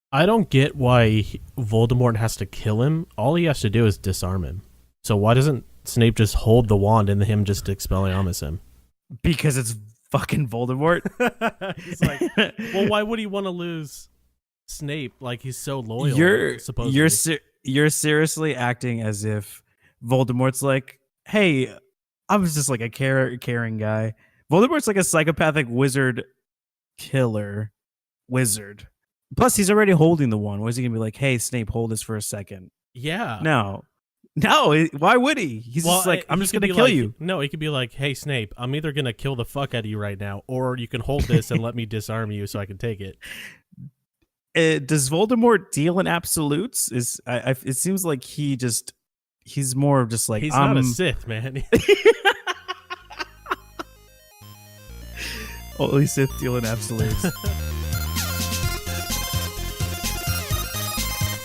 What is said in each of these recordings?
I don't get why Voldemort has to kill him. All he has to do is disarm him. So why doesn't Snape just hold the wand and him just Expelliarmus him? Because it's fucking Voldemort. He's like, well, why would he want to lose Snape? Like, he's so loyal. You're seriously acting as if Voldemort's like, hey, I was just like a caring guy. Voldemort's like a psychopathic wizard killer wizard. Plus, he's already holding the wand. What is he gonna be like? Hey, Snape, hold this for a second. Yeah. No. Why would he? He's just like, I'm just gonna kill you. No, he could be like, hey, Snape, I'm either gonna kill the fuck out of you right now, or you can hold this and let me disarm you so I can take it. Does Voldemort deal in absolutes? It seems like he's more of just like, he's not a Sith, man. Only Sith deal in absolutes.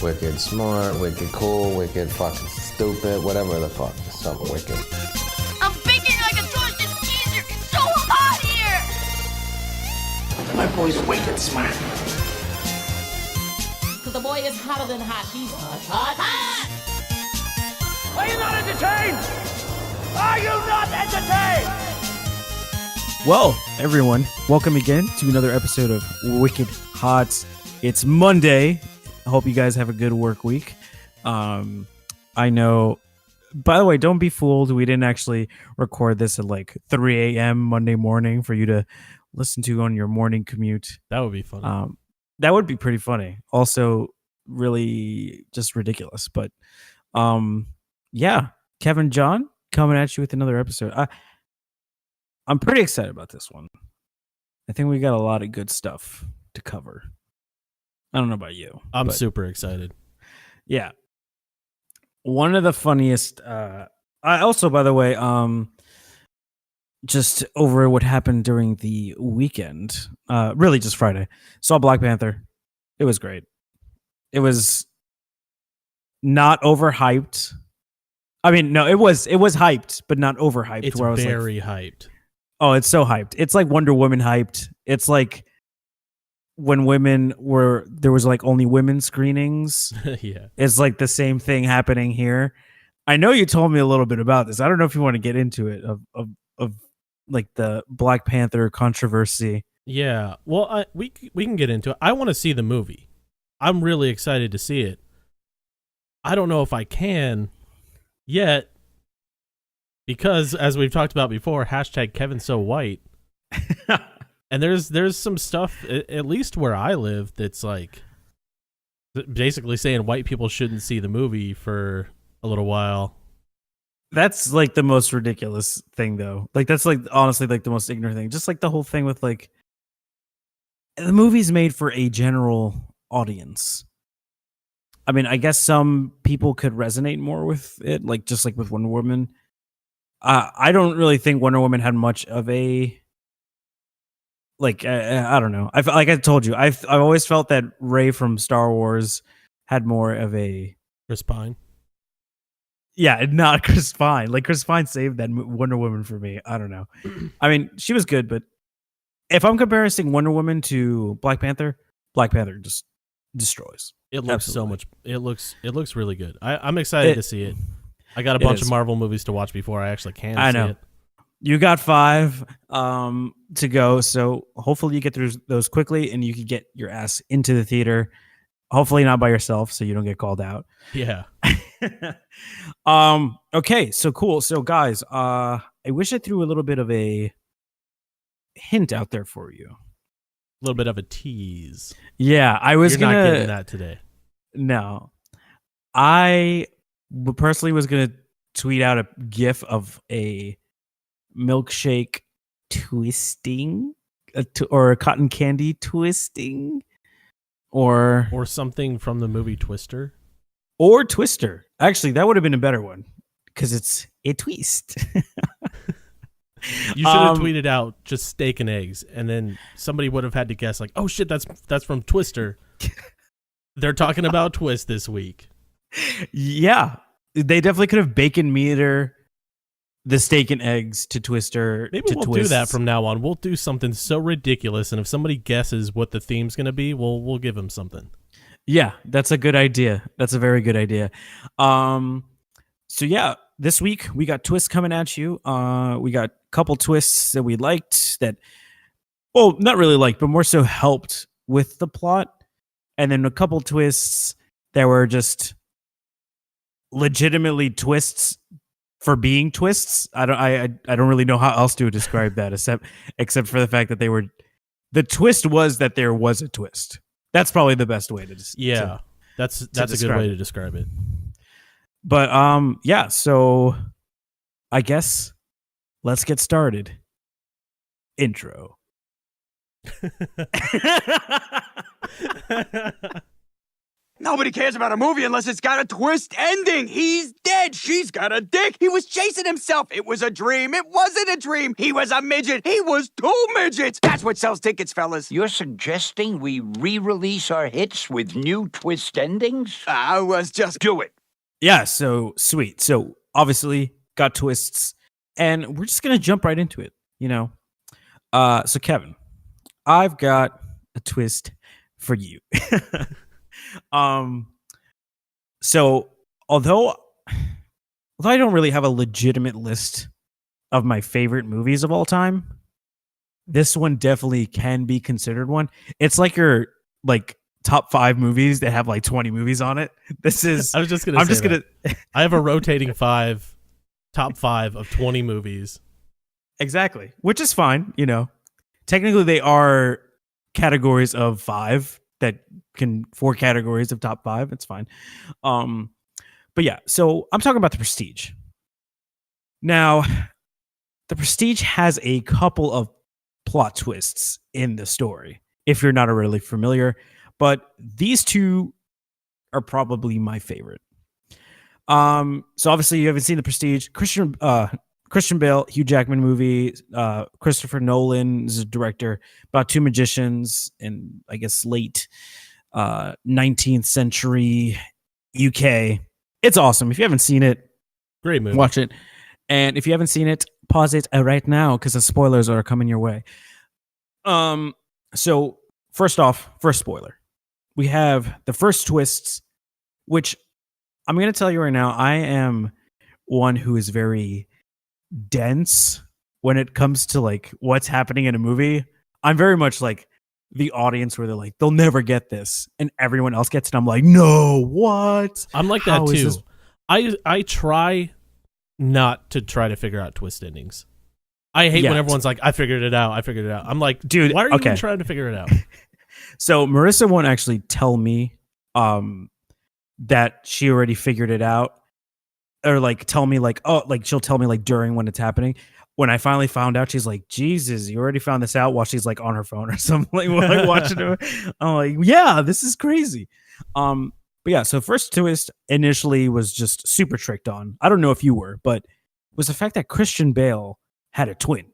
Wicked smart, wicked cool, wicked fucking stupid, whatever the fuck. Something wicked. I'm baking like a toasted Caesar. It's so hot here. My boy's wicked smart. Cause the boy is hotter than hot. He's hot, hot. Are you not entertained? Are you not entertained? Well, everyone, welcome again to another episode of Wicked Hot. It's Monday. I hope you guys have a good work week. I know, by the way, don't be fooled. We didn't actually record this at like 3 a.m. Monday morning for you to listen to on your morning commute. That would be funny. That would be pretty funny. Also, really just ridiculous. But yeah, Kevin John coming at you with another episode. I'm pretty excited about this one. I think we got a lot of good stuff to cover. I don't know about you. I'm super excited. Yeah. One of the funniest I also, by the way, just over what happened during the weekend, really just Friday, saw Black Panther. It was great. It was not overhyped. I mean, no, it was hyped, but not overhyped. It's where I was very like, hyped. Oh, it's so hyped. It's like Wonder Woman hyped. It's like when there was like only women screenings. Yeah. It's like the same thing happening here. I know you told me a little bit about this. I don't know if you want to get into it of like the Black Panther controversy. Yeah. Well, we can get into it. I want to see the movie. I'm really excited to see it. I don't know if I can yet because, as we've talked about before, hashtag Kevin's so white. And there's some stuff, at least where I live, that's like basically saying white people shouldn't see the movie for a little while. That's like the most ridiculous thing, though. Like, that's like honestly like the most ignorant thing. Just like the whole thing with like the movie's made for a general audience. I mean, I guess some people could resonate more with it, like just like with Wonder Woman. I don't really think Wonder Woman had much of a like I don't know. Like I told you, I've always felt that Rey from Star Wars had more of a Chris Pine. Yeah, not Chris Pine. Like Chris Pine saved that Wonder Woman for me. I don't know. I mean, she was good, but if I'm comparing Wonder Woman to Black Panther just destroys. It looks Absolutely. so much. It looks really good. I'm excited to see it. I got a bunch of Marvel movies to watch before I actually can. I know. See it. You got 5 to go, so hopefully you get through those quickly and you can get your ass into the theater. Hopefully not by yourself, so you don't get called out. Yeah. Okay, so cool. So guys, I wish I threw a little bit of a hint out there for you. A little bit of a tease. Yeah, I was You're not getting that today. No. I personally was gonna tweet out a GIF of a milkshake twisting or a cotton candy twisting or something from the movie Twister. Or Twister. Actually, that would have been a better one because it's a twist. You should have tweeted out just steak and eggs, and then somebody would have had to guess like, oh shit, that's from Twister. They're talking about Twist this week. Yeah, they definitely could have bacon meter the steak and eggs to Twister. Maybe we'll do that from now on. We'll do something so ridiculous, and if somebody guesses what the theme's going to be, we'll give them something. Yeah, that's a good idea. That's a very good idea. So yeah, this week we got twists coming at you. We got a couple twists that we liked that, well, not really liked, but more so helped with the plot, and then a couple twists that were just legitimately twists for being twists. I don't really know how else to describe that except for the fact that the twist was that there was a twist. That's probably the best way to Yeah, that's a good way to describe it. But yeah, so I guess let's get started. Intro. Nobody cares about a movie unless it's got a twist ending. He's dead. She's got a dick. He was chasing himself. It was a dream. It wasn't a dream. He was a midget. He was 2 midgets. That's what sells tickets, fellas. You're suggesting we re-release our hits with new twist endings? I was just... Do it. Yeah, so sweet. So obviously got twists, and we're just gonna jump right into it, you know. So Kevin, I've got a twist for you. So although I don't really have a legitimate list of my favorite movies of all time, this one definitely can be considered one. It's like your top 5 movies that have like 20 movies on it. This is I was just gonna I have a rotating top 5 of 20 movies. Exactly, which is fine, you know. Technically they are categories of 5 that can 4 categories of top 5. It's fine. But yeah, so I'm talking about The Prestige. Now, The Prestige has a couple of plot twists in the story, if you're not really familiar, but these two are probably my favorite. So obviously you haven't seen The Prestige. Christian Bale, Hugh Jackman movie. Christopher Nolan is a director about 2 magicians in, I guess, late 19th century UK. It's awesome. If you haven't seen it, Great movie. watch it. And if you haven't seen it, pause it right now because the spoilers are coming your way. So first spoiler. We have the first twists, which I'm going to tell you right now, I am one who is very dense when it comes to like what's happening in a movie. I'm very much like the audience where they're like, they'll never get this, and everyone else gets it. I'm like, no, what? I'm like that too. I try not to try to figure out twist endings. I hate when everyone's like, I figured it out. I'm like, dude, why are you even trying to figure it out? So Marissa won't actually tell me that she already figured it out, or like tell me like, oh, like she'll tell me like during when it's happening. When I finally found out, she's like, Jesus, you already found this out, while she's like on her phone or something, like watching it. I'm like, yeah, this is crazy. But yeah, so first twist initially was just super tricked on. I don't know if you were, but was the fact that Christian Bale had a twin.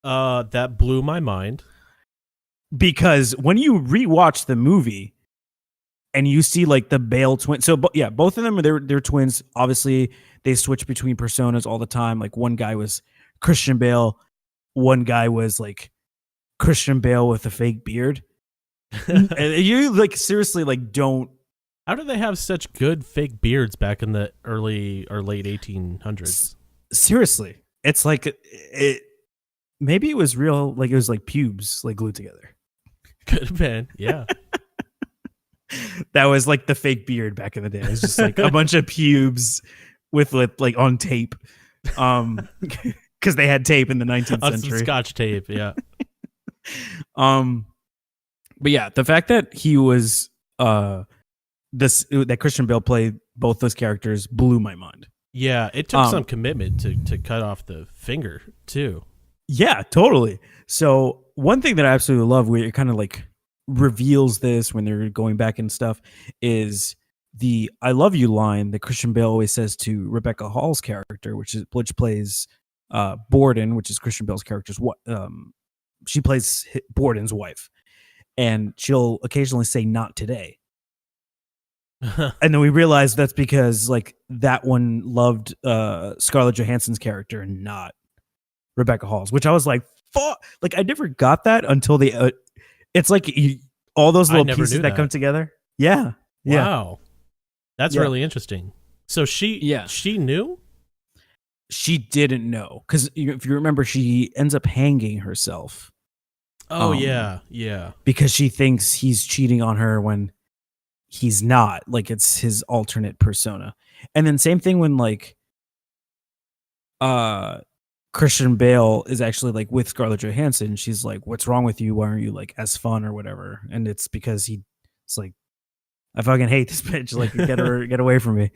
That blew my mind. Because when you rewatch the movie and you see like the Bale twin, so yeah, both of them are they're twins. Obviously, they switch between personas all the time. Like one guy was Christian Bale, one guy was like Christian Bale with a fake beard. And you like seriously like don't. How do they have such good fake beards back in the early or late 1800s? Seriously, it's like it. Maybe it was real, like it was like pubes like glued together. Could have been, yeah. That was like the fake beard back in the day. It was just like a bunch of pubes with like on tape, because they had tape in the 19th Some century. Scotch tape, yeah. But yeah, the fact that he was that Christian Bale played both those characters blew my mind. Yeah, it took some commitment to cut off the finger too. Yeah, totally. So one thing that I absolutely love, where it kind of like reveals this when they're going back and stuff, is the "I love you" line that Christian Bale always says to Rebecca Hall's character, which plays Borden, which is Christian Bale's character's what she plays Borden's wife, and she'll occasionally say "not today." And then we realize that's because like that one loved Scarlett Johansson's character and not Rebecca Hall's, which I was like, fuck, like I never got that until they it's like all those I little never pieces knew that that. come together. Yeah. Yeah. Wow. That's Yeah. really interesting. So she knew? She didn't know because if you remember, she ends up hanging herself. Oh, Um, yeah. because she thinks he's cheating on her when he's not. Like it's his alternate persona. And then same thing when like Christian Bale is actually like with Scarlett Johansson. She's like, "What's wrong with you? Why aren't you like as fun or whatever?" And it's because it's like, I fucking hate this bitch. Like, get away from me.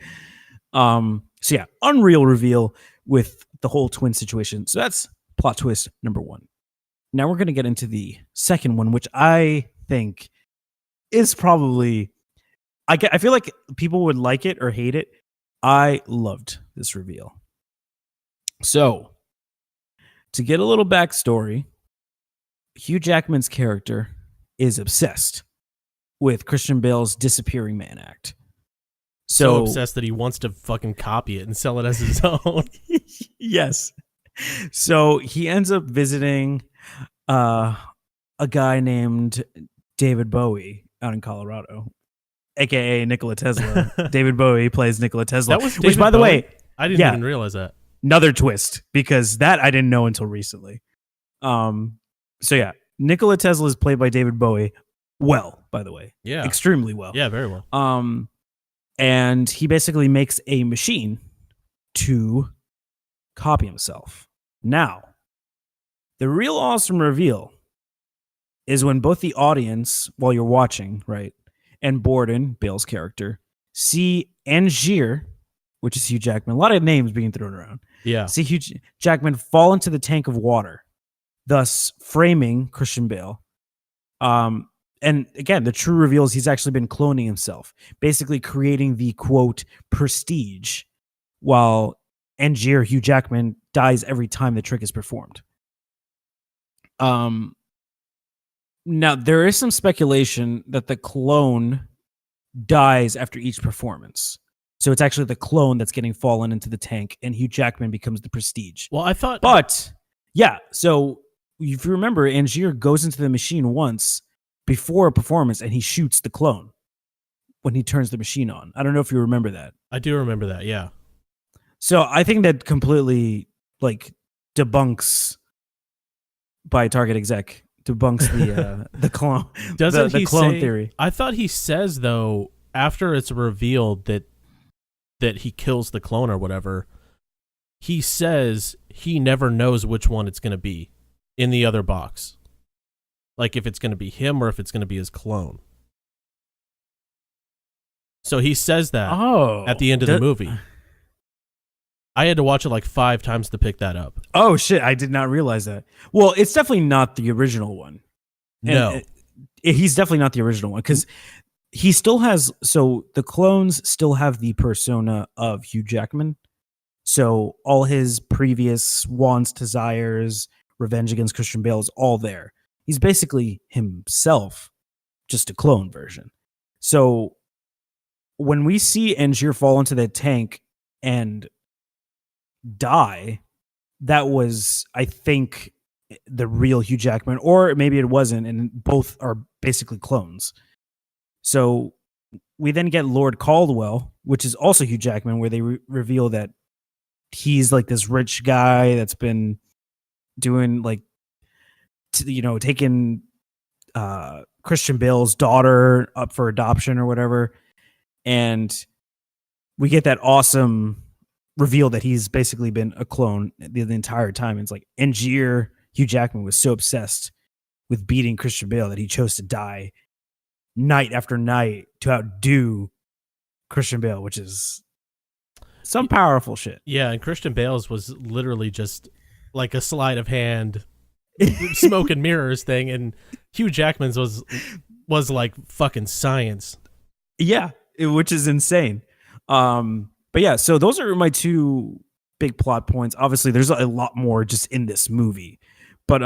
So yeah, unreal reveal with the whole twin situation. So that's plot twist number 1. Now we're gonna get into the second one, which I think is probably I feel like people would like it or hate it. I loved this reveal. So, to get a little backstory, Hugh Jackman's character is obsessed with Christian Bale's Disappearing Man act. So obsessed that he wants to fucking copy it and sell it as his own. Yes. So he ends up visiting a guy named David Bowie out in Colorado, aka Nikola Tesla. David Bowie plays Nikola Tesla. That was which, David by the Bowie? way, I didn't even realize that. another twist because that I didn't know until recently. So yeah, Nikola Tesla is played by David Bowie. Well, by the way, Yeah. extremely well. Yeah, very well. And he basically makes a machine to copy himself. Now, the real awesome reveal is when both the audience, while you're watching, right, and Borden, Bale's character, see Angier, which is Hugh Jackman. A lot of names being thrown around. Yeah. See Hugh Jackman fall into the tank of water, thus framing Christian Bale. And again, the true reveal is he's actually been cloning himself, basically creating the quote prestige, while Angier, Hugh Jackman, dies every time the trick is performed. Now there is some speculation that the clone dies after each performance. So it's actually the clone that's getting fallen into the tank, and Hugh Jackman becomes the prestige. Well, I thought... But, yeah, so if you remember, Angier goes into the machine once before a performance, and he shoots the clone when he turns the machine on. I don't know if you remember that. I do remember that, yeah. So I think that completely, like, debunks by Target exec, debunks the clone, Doesn't the he clone say, theory. I thought he says, though, after it's revealed that he kills the clone or whatever, he says he never knows which one it's going to be in the other box. Like if it's going to be him or if it's going to be his clone. So he says that at the end of the movie. I had to watch it like 5 times to pick that up. Oh, shit. I did not realize that. Well, it's definitely not the original one. No. He's definitely not the original one because he still has. So the clones still have the persona of Hugh Jackman. So all his previous wants, desires, revenge against Christian Bale is all there. He's basically himself, just a clone version. So when we see Angier fall into that tank and die, that was, I think, the real Hugh Jackman, or maybe it wasn't, and both are basically clones. So we then get Lord Caldwell, which is also Hugh Jackman, where they reveal that he's like this rich guy that's been doing like, taking Christian Bale's daughter up for adoption or whatever. And we get that awesome reveal that he's basically been a clone the entire time. It's like Angier, Hugh Jackman was so obsessed with beating Christian Bale that he chose to die night after night to outdo Christian Bale, which is some powerful shit. Yeah, and Christian Bale's was literally just like a sleight of hand, smoke and mirrors thing, and Hugh Jackman's was like fucking science. Yeah, which is insane. But yeah, so those are my 2 big plot points. Obviously, there's a lot more just in this movie. But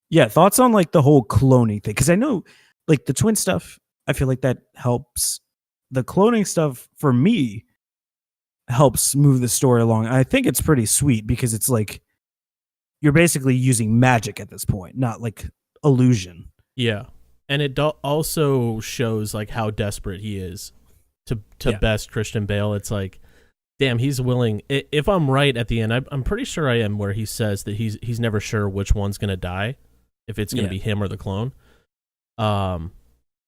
yeah, thoughts on like the whole cloning thing? Because I know like the twin stuff, I feel like that helps. The cloning stuff for me helps move the story along. I think it's pretty sweet because it's like you're basically using magic at this point, not like illusion. Yeah. And it also shows like how desperate he is to Yeah. best Christian Bale. It's like, damn, he's willing. If I'm right at the end, I'm pretty sure I am, where he says that he's never sure which one's gonna die, if it's gonna Yeah. be him or the clone.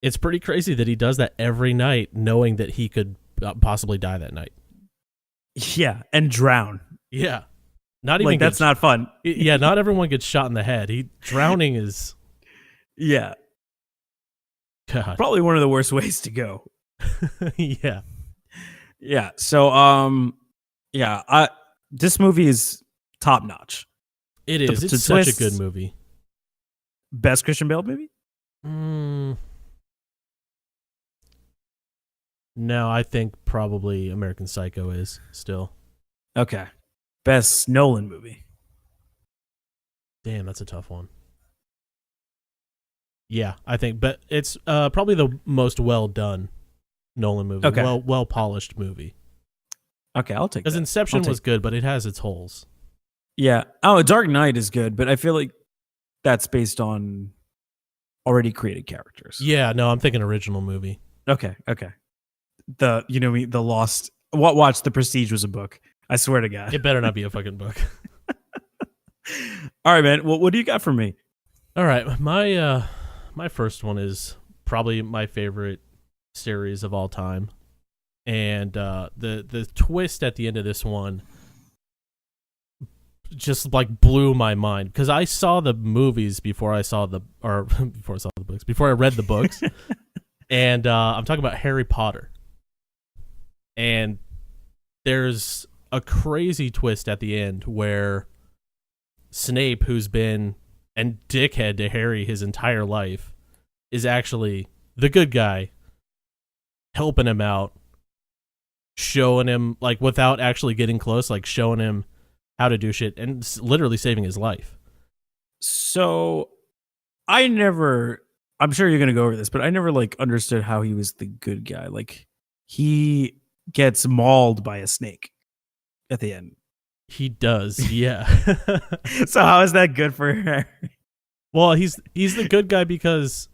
It's pretty crazy that he does that every night, knowing that he could possibly die that night. Yeah, and drown. Yeah, not even Like that's not fun. Yeah, not everyone gets shot in the head. Drowning is Yeah, God. probably one of the worst ways to go. Yeah. Yeah. So, yeah, this movie is top notch. It is. The It's such a twists- good movie. Best Christian Bale movie? No, I think probably American Psycho is still. Okay. Best Nolan movie? Damn, that's a tough one. Yeah, I think, but it's probably the most well done Nolan movie. Okay. Well polished movie. Okay, I'll take Because that. Inception I'll was good, but it has its holes. Yeah. Oh, Dark Knight is good, but I feel like that's based on already created characters. Yeah, no, I'm thinking original movie. Okay. The Lost. Watch The Prestige was a book. I swear to God. It better not be a fucking book. All right, man. What do you got for me? All right, my first one is probably my favorite series of all time, and the twist at the end of this one just like blew my mind, because I saw the movies before I saw before I saw the books, before I read the books, and I'm talking about Harry Potter, and there's a crazy twist at the end where Snape, who's been and dickhead to Harry his entire life, is actually the good guy, helping him out, showing him, like, without actually getting close, like showing him how to do shit and literally saving his life. So I'm sure you're going to go over this, but I never like understood how he was the good guy. Like he gets mauled by a snake at the end. He does, yeah. So how is that good for Harry? Well, he's the good guy because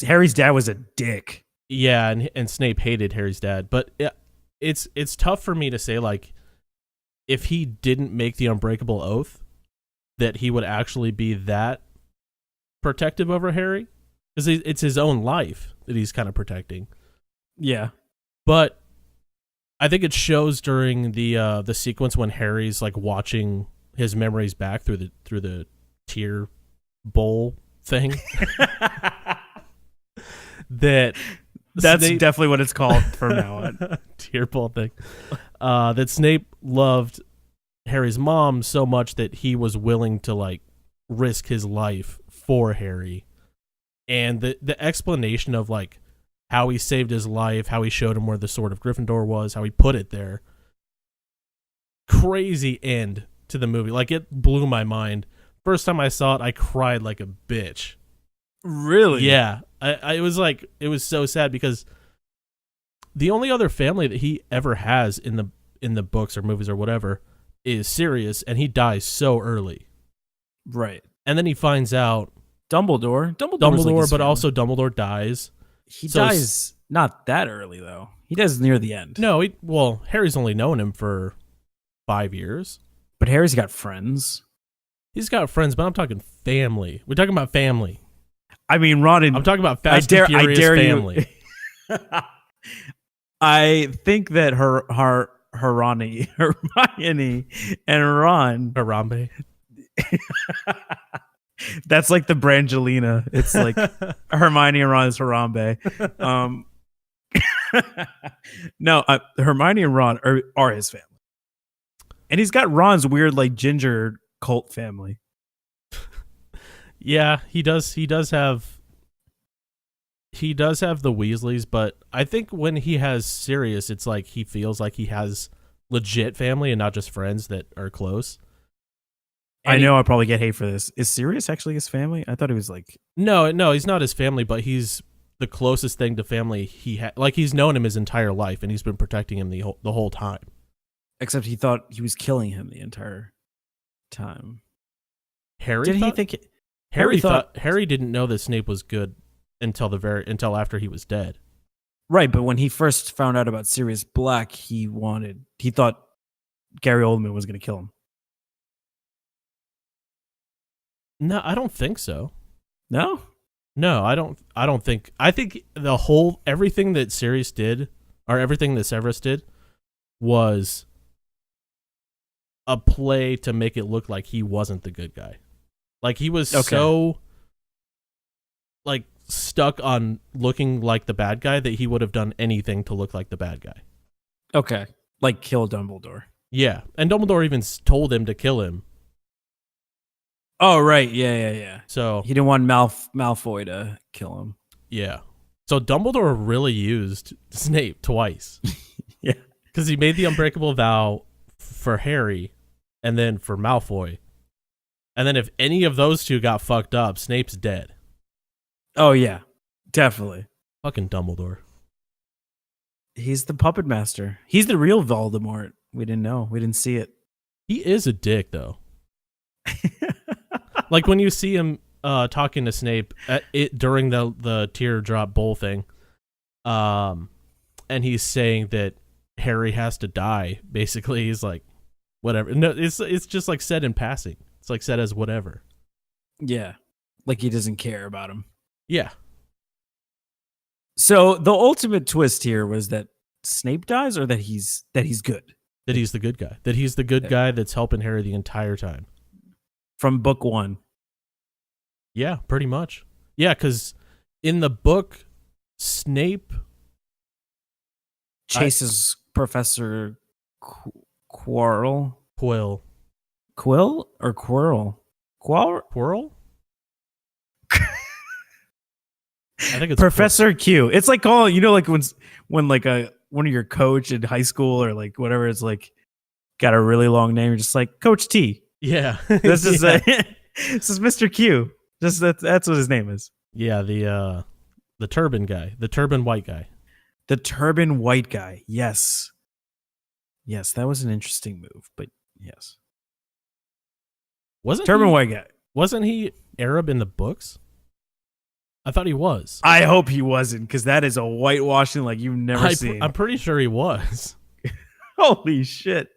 Harry's dad was a dick. yeah, and Snape hated Harry's dad, but it's tough for me to say, like, if he didn't make the unbreakable oath, that he would actually be that protective over Harry, because it's his own life that he's kind of protecting. Yeah. But I think it shows during the sequence when Harry's like watching his memories back through the tear bowl thing. That's definitely what it's called from now on. Tear bowl thing. That Snape loved Harry's mom so much that he was willing to like risk his life for Harry. And the explanation of like how he saved his life, how he showed him where the Sword of Gryffindor was, how he put it there. Crazy end to the movie. Like, it blew my mind. First time I saw it, I cried like a bitch. Really? Yeah. It was so sad, because the only other family that he ever has in the books or movies or whatever is Sirius, and he dies so early. Right. And then he finds out Dumbledore, Dumbledore, but also Dumbledore dies. he so dies not that early though. He dies near the end. No, Harry's only known him for 5 years. But Harry's got friends. He's got friends, but I'm talking family. We're talking about family. I mean, Ron and I'm talking about Fast and Furious family. I think that Hermione and Ron. Harambe. That's like the Brangelina. It's like Hermione and Ron is Harambe. No, Hermione and Ron are his family, and he's got Ron's weird like ginger cult family. Yeah, he does. He does have the Weasleys, but I think when he has Sirius, it's like he feels like he has legit family and not just friends that are close. And I know I probably get hate for this. Is Sirius actually his family? I thought he was like No, he's not his family, but he's the closest thing to family he had. Like, he's known him his entire life, and he's been protecting him the whole time. except he thought he was killing him the entire time. Harry Didn't thought, he think Harry didn't know that Snape was good until after he was dead. Right, but when he first found out about Sirius Black, he thought Gary Oldman was going to kill him. No, I don't think so. No? No, I don't think. I think everything that Sirius did, or everything that Severus did, was a play to make it look like he wasn't the good guy. Like he was so like stuck on looking like the bad guy that he would have done anything to look like the bad guy. Okay. Like kill Dumbledore. Yeah, and Dumbledore even told him to kill him. Oh, right. Yeah. So he didn't want Malfoy to kill him. Yeah. So Dumbledore really used Snape twice. Yeah. Because he made the unbreakable vow for Harry and then for Malfoy. And then if any of those two got fucked up, Snape's dead. Oh, yeah. Definitely. Fucking Dumbledore. He's the puppet master. He's the real Voldemort. We didn't know. We didn't see it. He is a dick, though. Like when you see him talking to Snape during the teardrop bowl thing, and he's saying that Harry has to die. Basically, he's like, whatever. No, it's just like said in passing. It's like said as whatever. Yeah, like he doesn't care about him. Yeah. So the ultimate twist here was that Snape dies, or that he's good. That he's the good guy. That he's the good guy that's helping Harry the entire time. From book one. Yeah, pretty much. Yeah, because in the book, Snape chases Professor Quirrell. Quill or Quirrell? Quirrell? I think it's Professor Q. It's like calling, like when like one of your coach in high school or like whatever, it's like got a really long name. You're just like Coach T. Yeah. This is this is Mr. Q. Just that's what his name is. Yeah, the turban guy, the turban white guy. The turban white guy. Yes. Yes, that was an interesting move, but yes. Turban white guy. Wasn't he Arab in the books? I thought he was. I hope he wasn't, because that is a whitewashing like you've never seen. I'm pretty sure he was. Holy shit.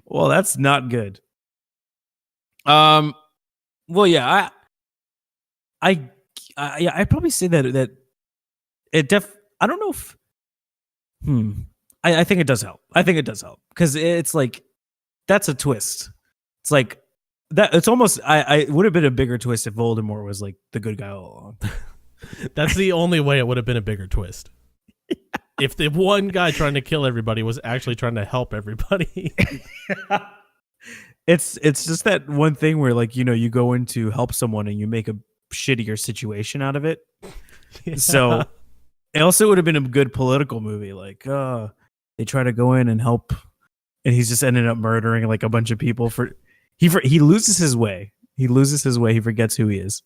Well, that's not good. Well, yeah, I'd probably say that it I don't know if I think it does help. I think it does help because it's like that's a twist. It's like that. It's almost it would have been a bigger twist if Voldemort was like the good guy all along. That's the only way it would have been a bigger twist. Yeah. If the one guy trying to kill everybody was actually trying to help everybody. It's just that one thing where like you go in to help someone and you make a shittier situation out of it. Yeah. So it also would have been a good political movie. Like they try to go in and help, and he's just ended up murdering like a bunch of people he loses his way. He forgets who he is.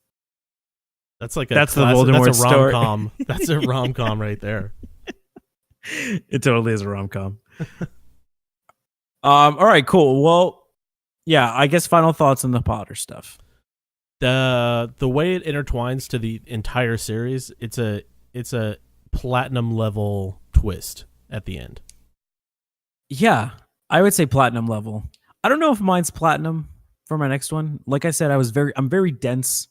That's like the Voldemort that's a story. rom-com. That's a rom-com right there. It totally is a rom-com. All right, cool. Well, yeah, I guess final thoughts on the Potter stuff. The way it intertwines to the entire series, it's a platinum level twist at the end. Yeah, I would say platinum level. I don't know if mine's platinum for my next one. Like I said, I'm very dense.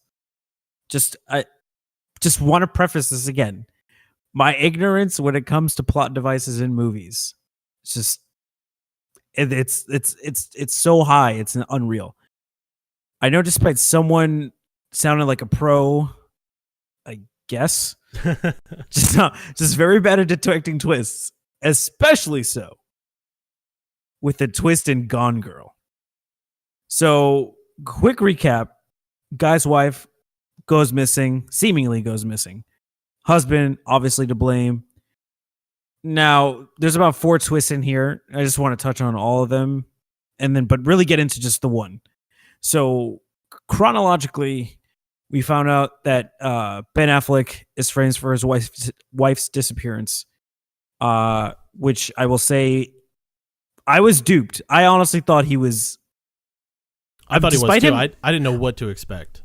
I just want to preface this again. My ignorance when it comes to plot devices in movies, it's just it's so high, it's unreal. I know, despite someone sounding like a pro, I guess, just very bad at detecting twists, especially so with the twist in Gone Girl. So, quick recap: guy's wife seemingly goes missing. Husband obviously to blame. Now, there's about 4 twists in here. I just want to touch on all of them, but really get into just the one. So, chronologically, we found out that Ben Affleck is framed for his wife's disappearance, which I will say, I was duped. I honestly thought he was. I thought he was too. I didn't know what to expect.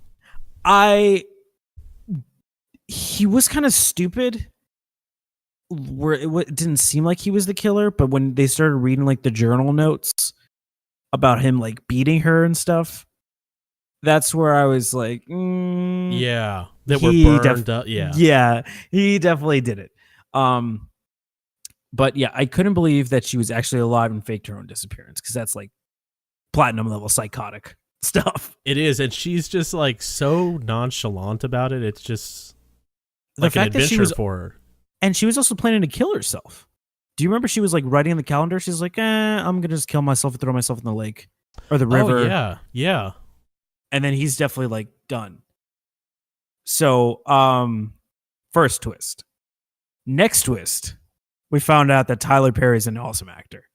He was kind of stupid where it didn't seem like he was the killer, but when they started reading like the journal notes about him like beating her and stuff, that's where I was like, Yeah, that were he burned up. Yeah, he definitely did it. But yeah, I couldn't believe that she was actually alive and faked her own disappearance, because that's like platinum level psychotic stuff. it is, and she's just like so nonchalant about it. It's just The like an fact that she adventure was, for her. and she was also planning to kill herself. Do you remember she was like writing in the calendar? She's like, I'm gonna just kill myself and throw myself in the lake or the river. Oh yeah. And then he's definitely like done. So, first twist. Next twist, we found out that Tyler Perry's an awesome actor.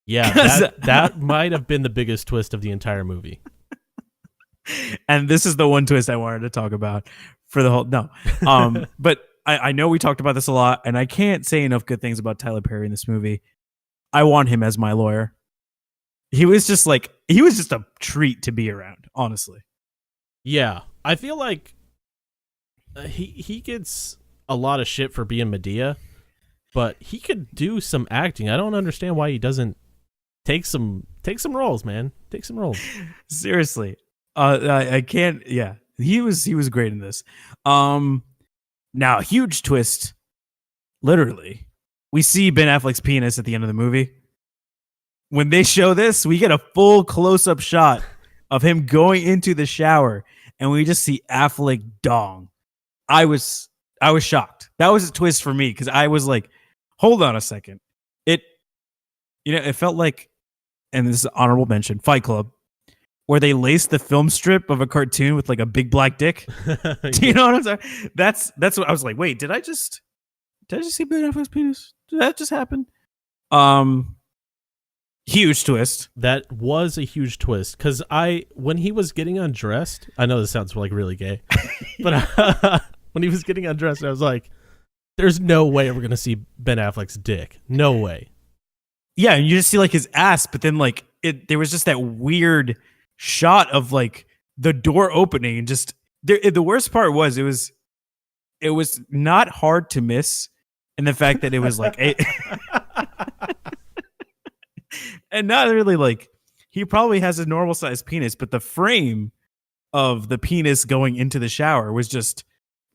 Yeah, that might have been the biggest twist of the entire movie. And this is the one twist I wanted to talk about for the whole but I know we talked about this a lot, and I can't say enough good things about Tyler Perry in this movie. I want him as my lawyer. He was just a treat to be around, honestly. Yeah, I feel like he gets a lot of shit for being Medea, but he could do some acting. I don't understand why he doesn't take some roles, man. Take some roles. Seriously. I can't. Yeah, he was great in this. Now, huge twist. Literally, we see Ben Affleck's penis at the end of the movie. When they show this, we get a full close-up shot of him going into the shower, and we just see Affleck dong. I was shocked. That was a twist for me, because I was like, hold on a second. It felt like, and this is an honorable mention, Fight Club, where they laced the film strip of a cartoon with like a big black dick. Do you know what I'm saying? That's what I was like. Wait, did I just see Ben Affleck's penis? Did that just happen? Huge twist. That was a huge twist, because when he was getting undressed, I know this sounds like really gay, but when he was getting undressed, I was like, "There's no way we're gonna see Ben Affleck's dick. No way." Yeah, and you just see like his ass, but then like there was just that weird shot of like the door opening, and just the worst part was it was not hard to miss, and the fact that it was like and not really like, he probably has a normal sized penis, but the frame of the penis going into the shower was just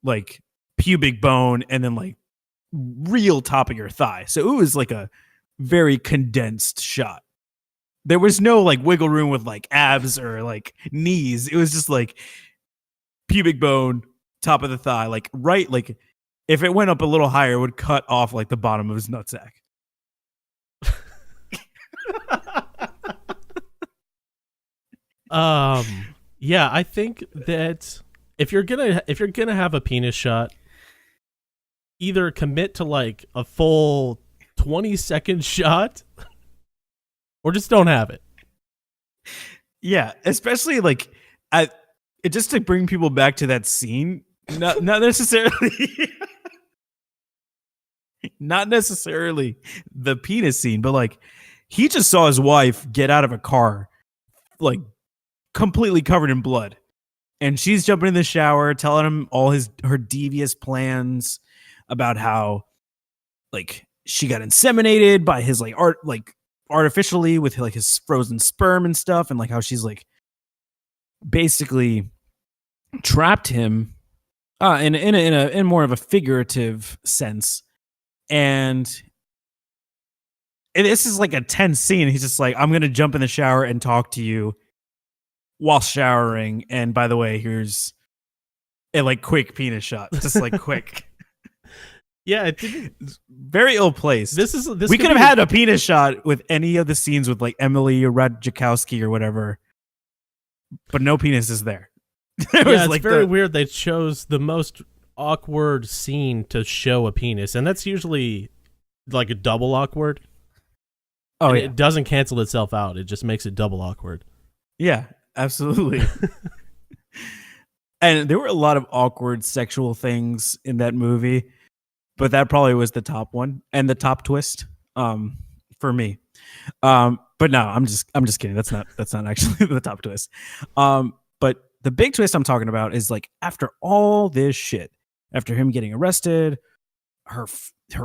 like pubic bone and then like real top of your thigh. So it was like a very condensed shot. There was no like wiggle room with like abs or like knees. It was just like pubic bone, top of the thigh, like right, like if it went up a little higher, it would cut off like the bottom of his nutsack. Yeah, I think that if you're gonna have a penis shot, either commit to like a full 20-second shot, or just don't have it. Yeah, especially like just to bring people back to that scene. Not necessarily, not necessarily the penis scene, but like he just saw his wife get out of a car, like completely covered in blood, and she's jumping in the shower, telling him all her devious plans about how like she got inseminated by his like artificially with like his frozen sperm and stuff, and like how she's like basically trapped him in more of a figurative sense. And this is like a tense scene. He's just like, I'm gonna jump in the shower and talk to you while showering, and by the way, here's a like quick penis shot, just like quick. Yeah, it didn't. Very ill placed. We could have had a penis shot with any of the scenes with like Emily or Ratajkowski or whatever, but no penis is there. It's like very weird. They chose the most awkward scene to show a penis, and that's usually like a double awkward. Oh, and yeah. It doesn't cancel itself out. It just makes it double awkward. Yeah, absolutely. And there were a lot of awkward sexual things in that movie, but that probably was the top one and the top twist for me. But no, I'm just kidding. That's not actually the top twist. But the big twist I'm talking about is like after all this shit, after him getting arrested, her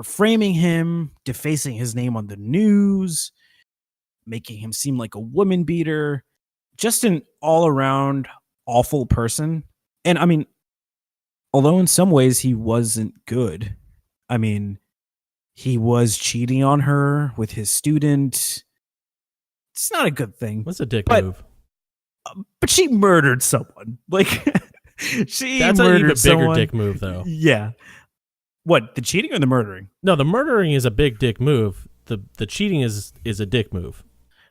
framing him, defacing his name on the news, making him seem like a woman beater, just an all around awful person. And I mean, although in some ways he wasn't good, I mean, he was cheating on her with his student. It's not a good thing. What's a dick But- move? But she murdered someone. Like she That's an murdered even bigger someone. dick move, though. Yeah. What, the cheating or the murdering? No, the murdering is a big dick move. The cheating is a dick move.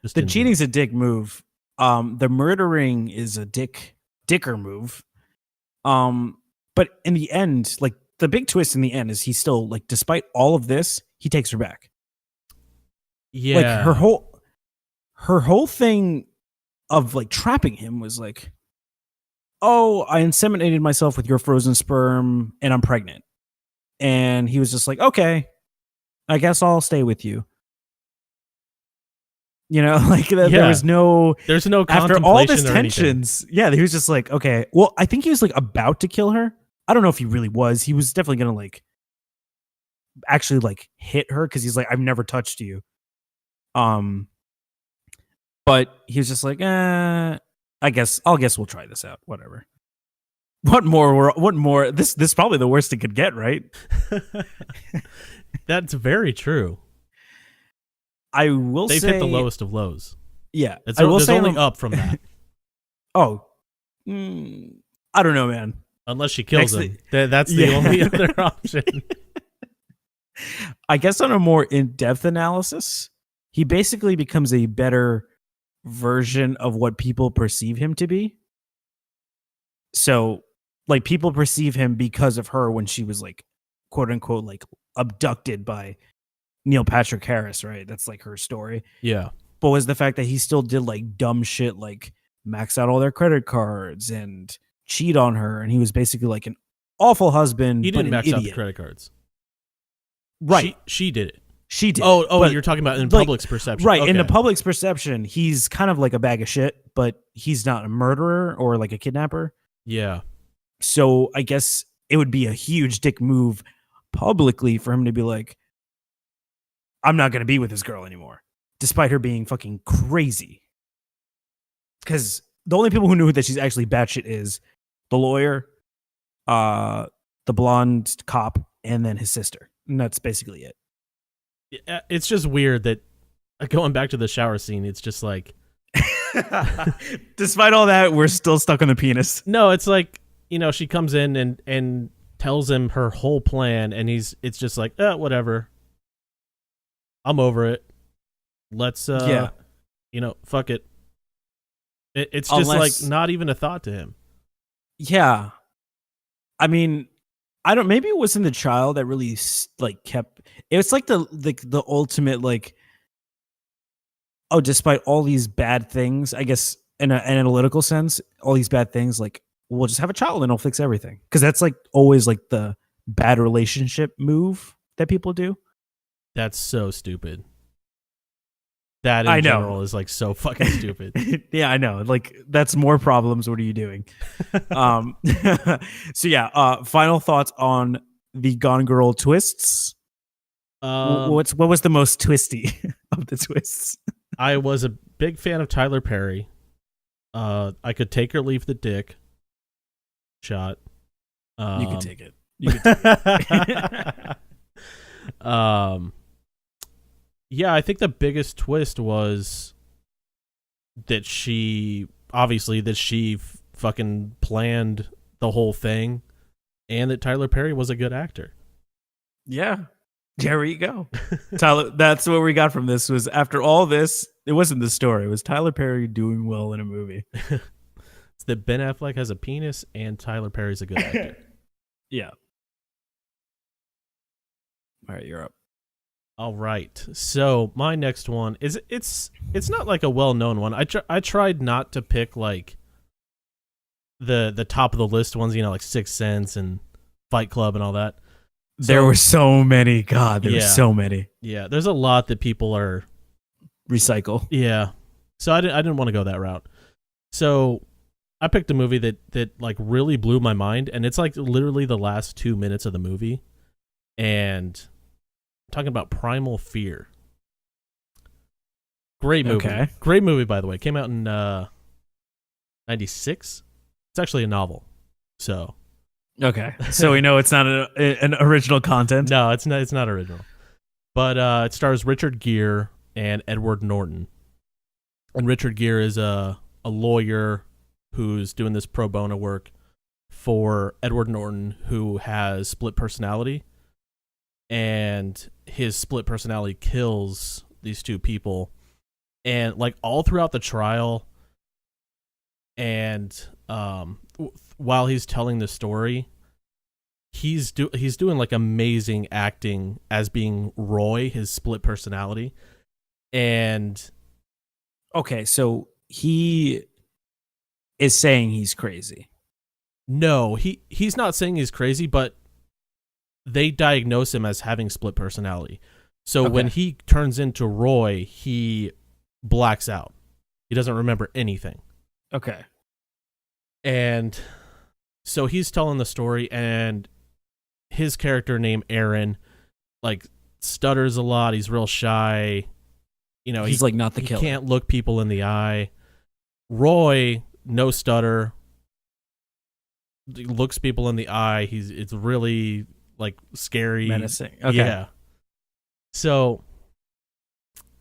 Just The in- cheating's a dick move. The murdering is a dicker move. But in the end, like the big twist in the end is he still like, despite all of this, he takes her back. Yeah. Like her whole thing of like trapping him was like, oh, I inseminated myself with your frozen sperm and I'm pregnant. And he was just like, okay, I guess I'll stay with you. You know, like there Yeah. was no, There's no after all this contemplation or anything. tensions. Yeah, he was just like, okay, well, I think he was like about to kill her. I don't know if he really was. He was definitely going to like actually like hit her because he's like, I've never touched you. But he was just like, I guess we'll try this out. Whatever. What more? This is probably the worst it could get, right? That's very true. I will They've say hit the lowest of lows. Yeah, It's I will there's say only up from that, Oh, I don't know, man. unless she kills Next him. That's the Yeah. only other option. I guess on a more in-depth analysis, he basically becomes a better version of what people perceive him to be. So, like, people perceive him because of her when she was like, quote unquote, like abducted by Neil Patrick Harris, right? That's like her story. Yeah. But was the fact that he still did like dumb shit, like max out all their credit cards and cheat on her, and he was basically like an awful husband. He but didn't an max out the idiot. credit cards. Right? She did it. She did. Oh, but- you're talking about in like, public's perception. Right. In the Okay. public's perception, he's kind of like a bag of shit, but he's not a murderer or like a kidnapper. Yeah. So I guess it would be a huge dick move publicly for him to be like, I'm not going to be with this girl anymore, despite her being fucking crazy. Because the only people who knew that she's actually batshit is the lawyer, the blonde cop, and then his sister. And that's basically it. It's just weird that going back to the shower scene, it's just like, Despite all that, we're still stuck on the penis. no, it's like, you know, she comes in and tells him her whole plan, and it's just like, whatever. I'm over it. Let's, Yeah. you know, fuck it. It's just Unless- like not even a thought to him. Yeah. I mean, I don't, maybe it wasn't the child that really like kept, it's like the ultimate, like, oh, despite all these bad things, I guess in an analytical sense, all these bad things, like, we'll just have a child and it'll fix everything. Cause that's like always like the bad relationship move that people do. That's so stupid. That in I know. general is like so fucking stupid. Yeah, I know. Like, that's more problems. What are you doing? So yeah, final thoughts on the Gone Girl twists. What was the most twisty of the twists? I was a big fan of Tyler Perry. I could take or leave the dick shot. You can take it. You can take yeah, I think the biggest twist was that she fucking planned the whole thing, and that Tyler Perry was a good actor. Yeah. There you go. Tyler, that's what we got from this was after all this, it wasn't the story. It was Tyler Perry doing well in a movie. It's that Ben Affleck has a penis and Tyler Perry's a good actor. Yeah. All right, you're up. All right. So my next one is it's not like a well-known one. I tried not to pick like the top of the list ones, you know, like Sixth Sense and Fight Club and all that. There were so many. God, there were Yeah. so many. Yeah, there's a lot that people are. Recycle. Yeah. So I didn't want to go that route. So I picked a movie that like really blew my mind, and it's like literally the last 2 minutes of the movie, and I'm talking about Primal Fear. Great movie. Okay. Great movie, by the way. Came out in 96. It's actually a novel. So Okay. So we know it's not an original content. no, it's not original. But it stars Richard Gere and Edward Norton. And Richard Gere is a lawyer who's doing this pro bono work for Edward Norton, who has split personality. And his split personality kills these two people. And like all throughout the trial, and while he's telling the story, he's doing like amazing acting as being Roy, his split personality. And Okay, so he is saying he's crazy. no, he's not saying he's crazy, but they diagnose him as having split personality. So when he turns into Roy, he blacks out. He doesn't remember anything. Okay. And so he's telling the story, and his character named Aaron like stutters a lot. He's real shy. You know, He's like not the he killer. can't look people in the eye. Roy, no stutter, he looks people in the eye. It's really like scary, Menacing. Okay. Yeah. So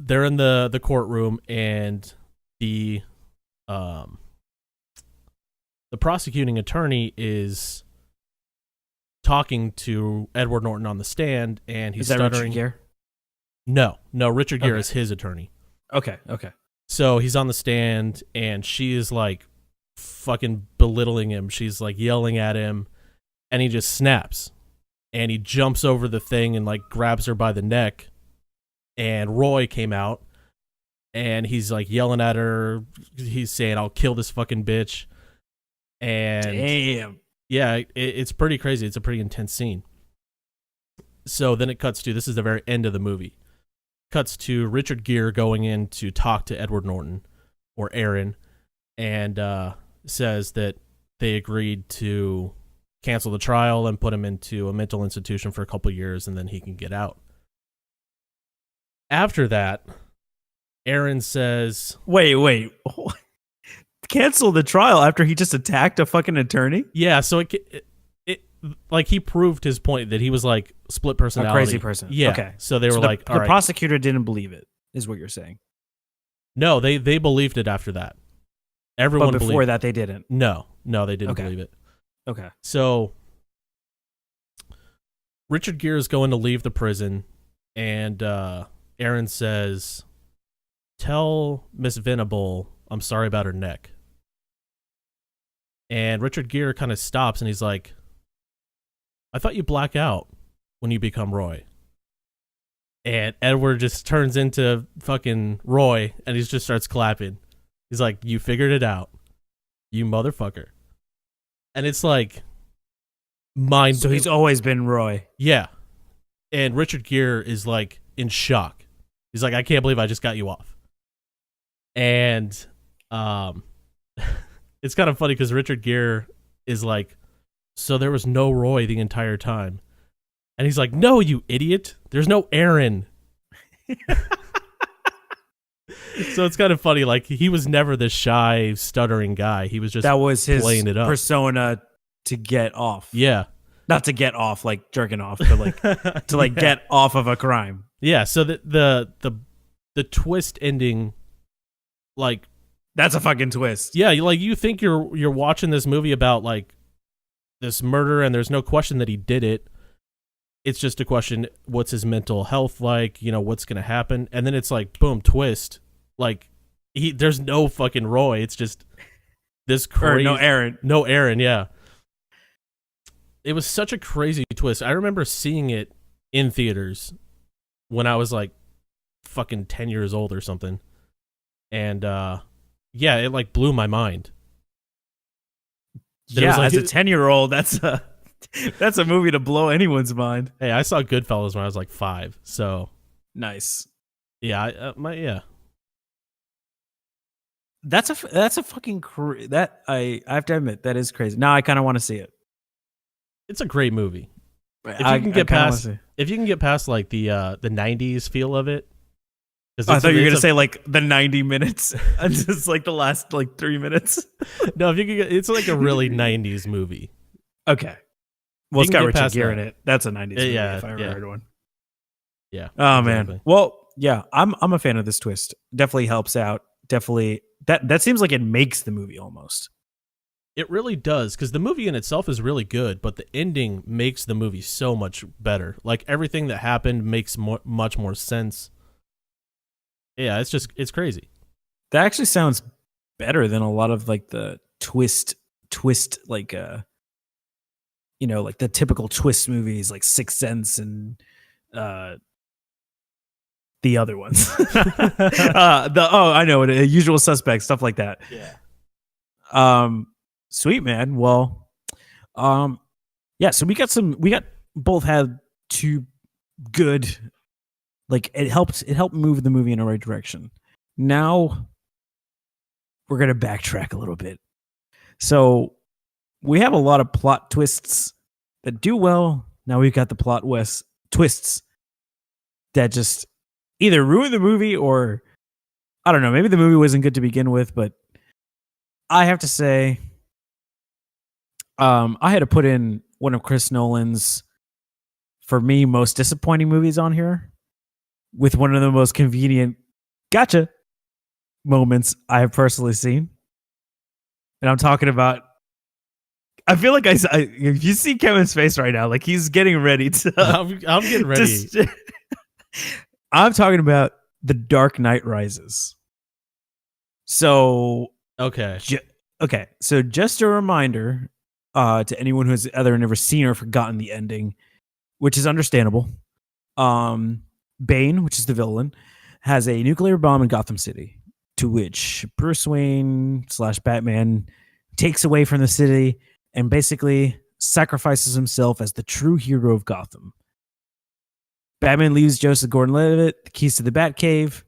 they're in the courtroom, and the prosecuting attorney is talking to Edward Norton on the stand, and he's Is that stuttering. Richard Gere? No, Richard Gere Okay. is his attorney. Okay. So he's on the stand, and she is like fucking belittling him. She's like yelling at him, and he just snaps, and he jumps over the thing and like grabs her by the neck. And Roy came out, and he's like yelling at her. He's saying, "I'll kill this fucking bitch." And Damn. yeah, it's pretty crazy. It's a pretty intense scene. So then it cuts to, this is the very end of the movie. Cuts to Richard Gere going in to talk to Edward Norton, or Aaron, and says that they agreed to cancel the trial and put him into a mental institution for a couple years, and then he can get out. After that, Aaron says, Wait. Cancel the trial after he just attacked a fucking attorney? yeah, so it like he proved his point that he was like split personality. A crazy person. Yeah. Okay. So they were like, all the right. prosecutor didn't believe it, is what you're saying. No, they believed it after that. Everyone But before believed. that, they didn't. No, they didn't Okay. believe it. Okay. So Richard Gere is going to leave the prison, and Aaron says, "Tell Miss Venable I'm sorry about her neck." And Richard Gere kind of stops, and he's like, "I thought you black out when you become Roy." And Edward just turns into fucking Roy, and he just starts clapping. He's like, "You figured it out, you motherfucker." And it's like mind. So he's always been Roy. Yeah. And Richard Gere is like in shock. He's like, "I can't believe I just got you off." And it's kind of funny because Richard Gere is like, "So there was no Roy the entire time." And he's like, "No, you idiot. There's no Aaron." So it's kind of funny. Like, he was never this shy, stuttering guy. He was just That was his playing it up. persona to get off. Yeah. Not to get off, like jerking off, but like to like get off of a crime. Yeah. So the twist ending, like, That's a fucking twist. yeah, like you think you're watching this movie about like this murder, and there's no question that he did it. It's just a question, what's his mental health like? You know, what's gonna happen? And then it's like, boom, twist. Like, there's no fucking Roy. It's just this Or crazy. no Aaron. No Aaron, yeah. It was such a crazy twist. I remember seeing it in theaters when I was like fucking 10 years old or something. And yeah, it like blew my mind. That it was Yeah, like- as a 10-year-old, that's a movie to blow anyone's mind. Hey, I saw Goodfellas when I was like 5. So Nice. yeah, yeah. That's a fucking that I have to admit that is crazy. Now I kind of want to see it. It's a great movie. If you I can get kinda wanna past, see. if you can get past like the '90s feel of it, 'cause I it's thought you were it's gonna say like the 90 minutes, and just like the last like 3 minutes. no. If you can get, it's like a really '90s movie. Okay. Well, it's You can got get Richard past Gere in that. it. That's a 90s movie Yeah, if I ever yeah. heard one. Yeah. Oh exactly. man. Well, yeah, I'm a fan of this twist. Definitely helps out. Definitely that seems like it makes the movie almost. It really does, because the movie in itself is really good, but the ending makes the movie so much better. Like everything that happened makes much more sense. Yeah, it's crazy. That actually sounds better than a lot of like the twist like like the typical twist movies like Sixth Sense and the other ones. I know it, Usual Suspects, stuff like that. Yeah. Sweet, man. Well, yeah, so we got both had two good, like it helped move the movie in the right direction. Now we're gonna backtrack a little bit. So we have a lot of plot twists that do well. Now we've got the twists that just either ruin the movie or I don't know, maybe the movie wasn't good to begin with, but I have to say I had to put in one of Chris Nolan's, for me, most disappointing movies on here with one of the most convenient gotcha moments I have personally seen. And I'm talking about, I feel like if you see Kevin's face right now, like he's getting ready to. I'm getting ready. I'm talking about The Dark Knight Rises. So, Okay. okay. So just a reminder to anyone who has either never seen or forgotten the ending, which is understandable. Bane, which is the villain, has a nuclear bomb in Gotham City, to which Bruce Wayne / Batman takes away from the city and basically sacrifices himself as the true hero of Gotham. Batman leaves Joseph Gordon-Levitt the keys to the Batcave.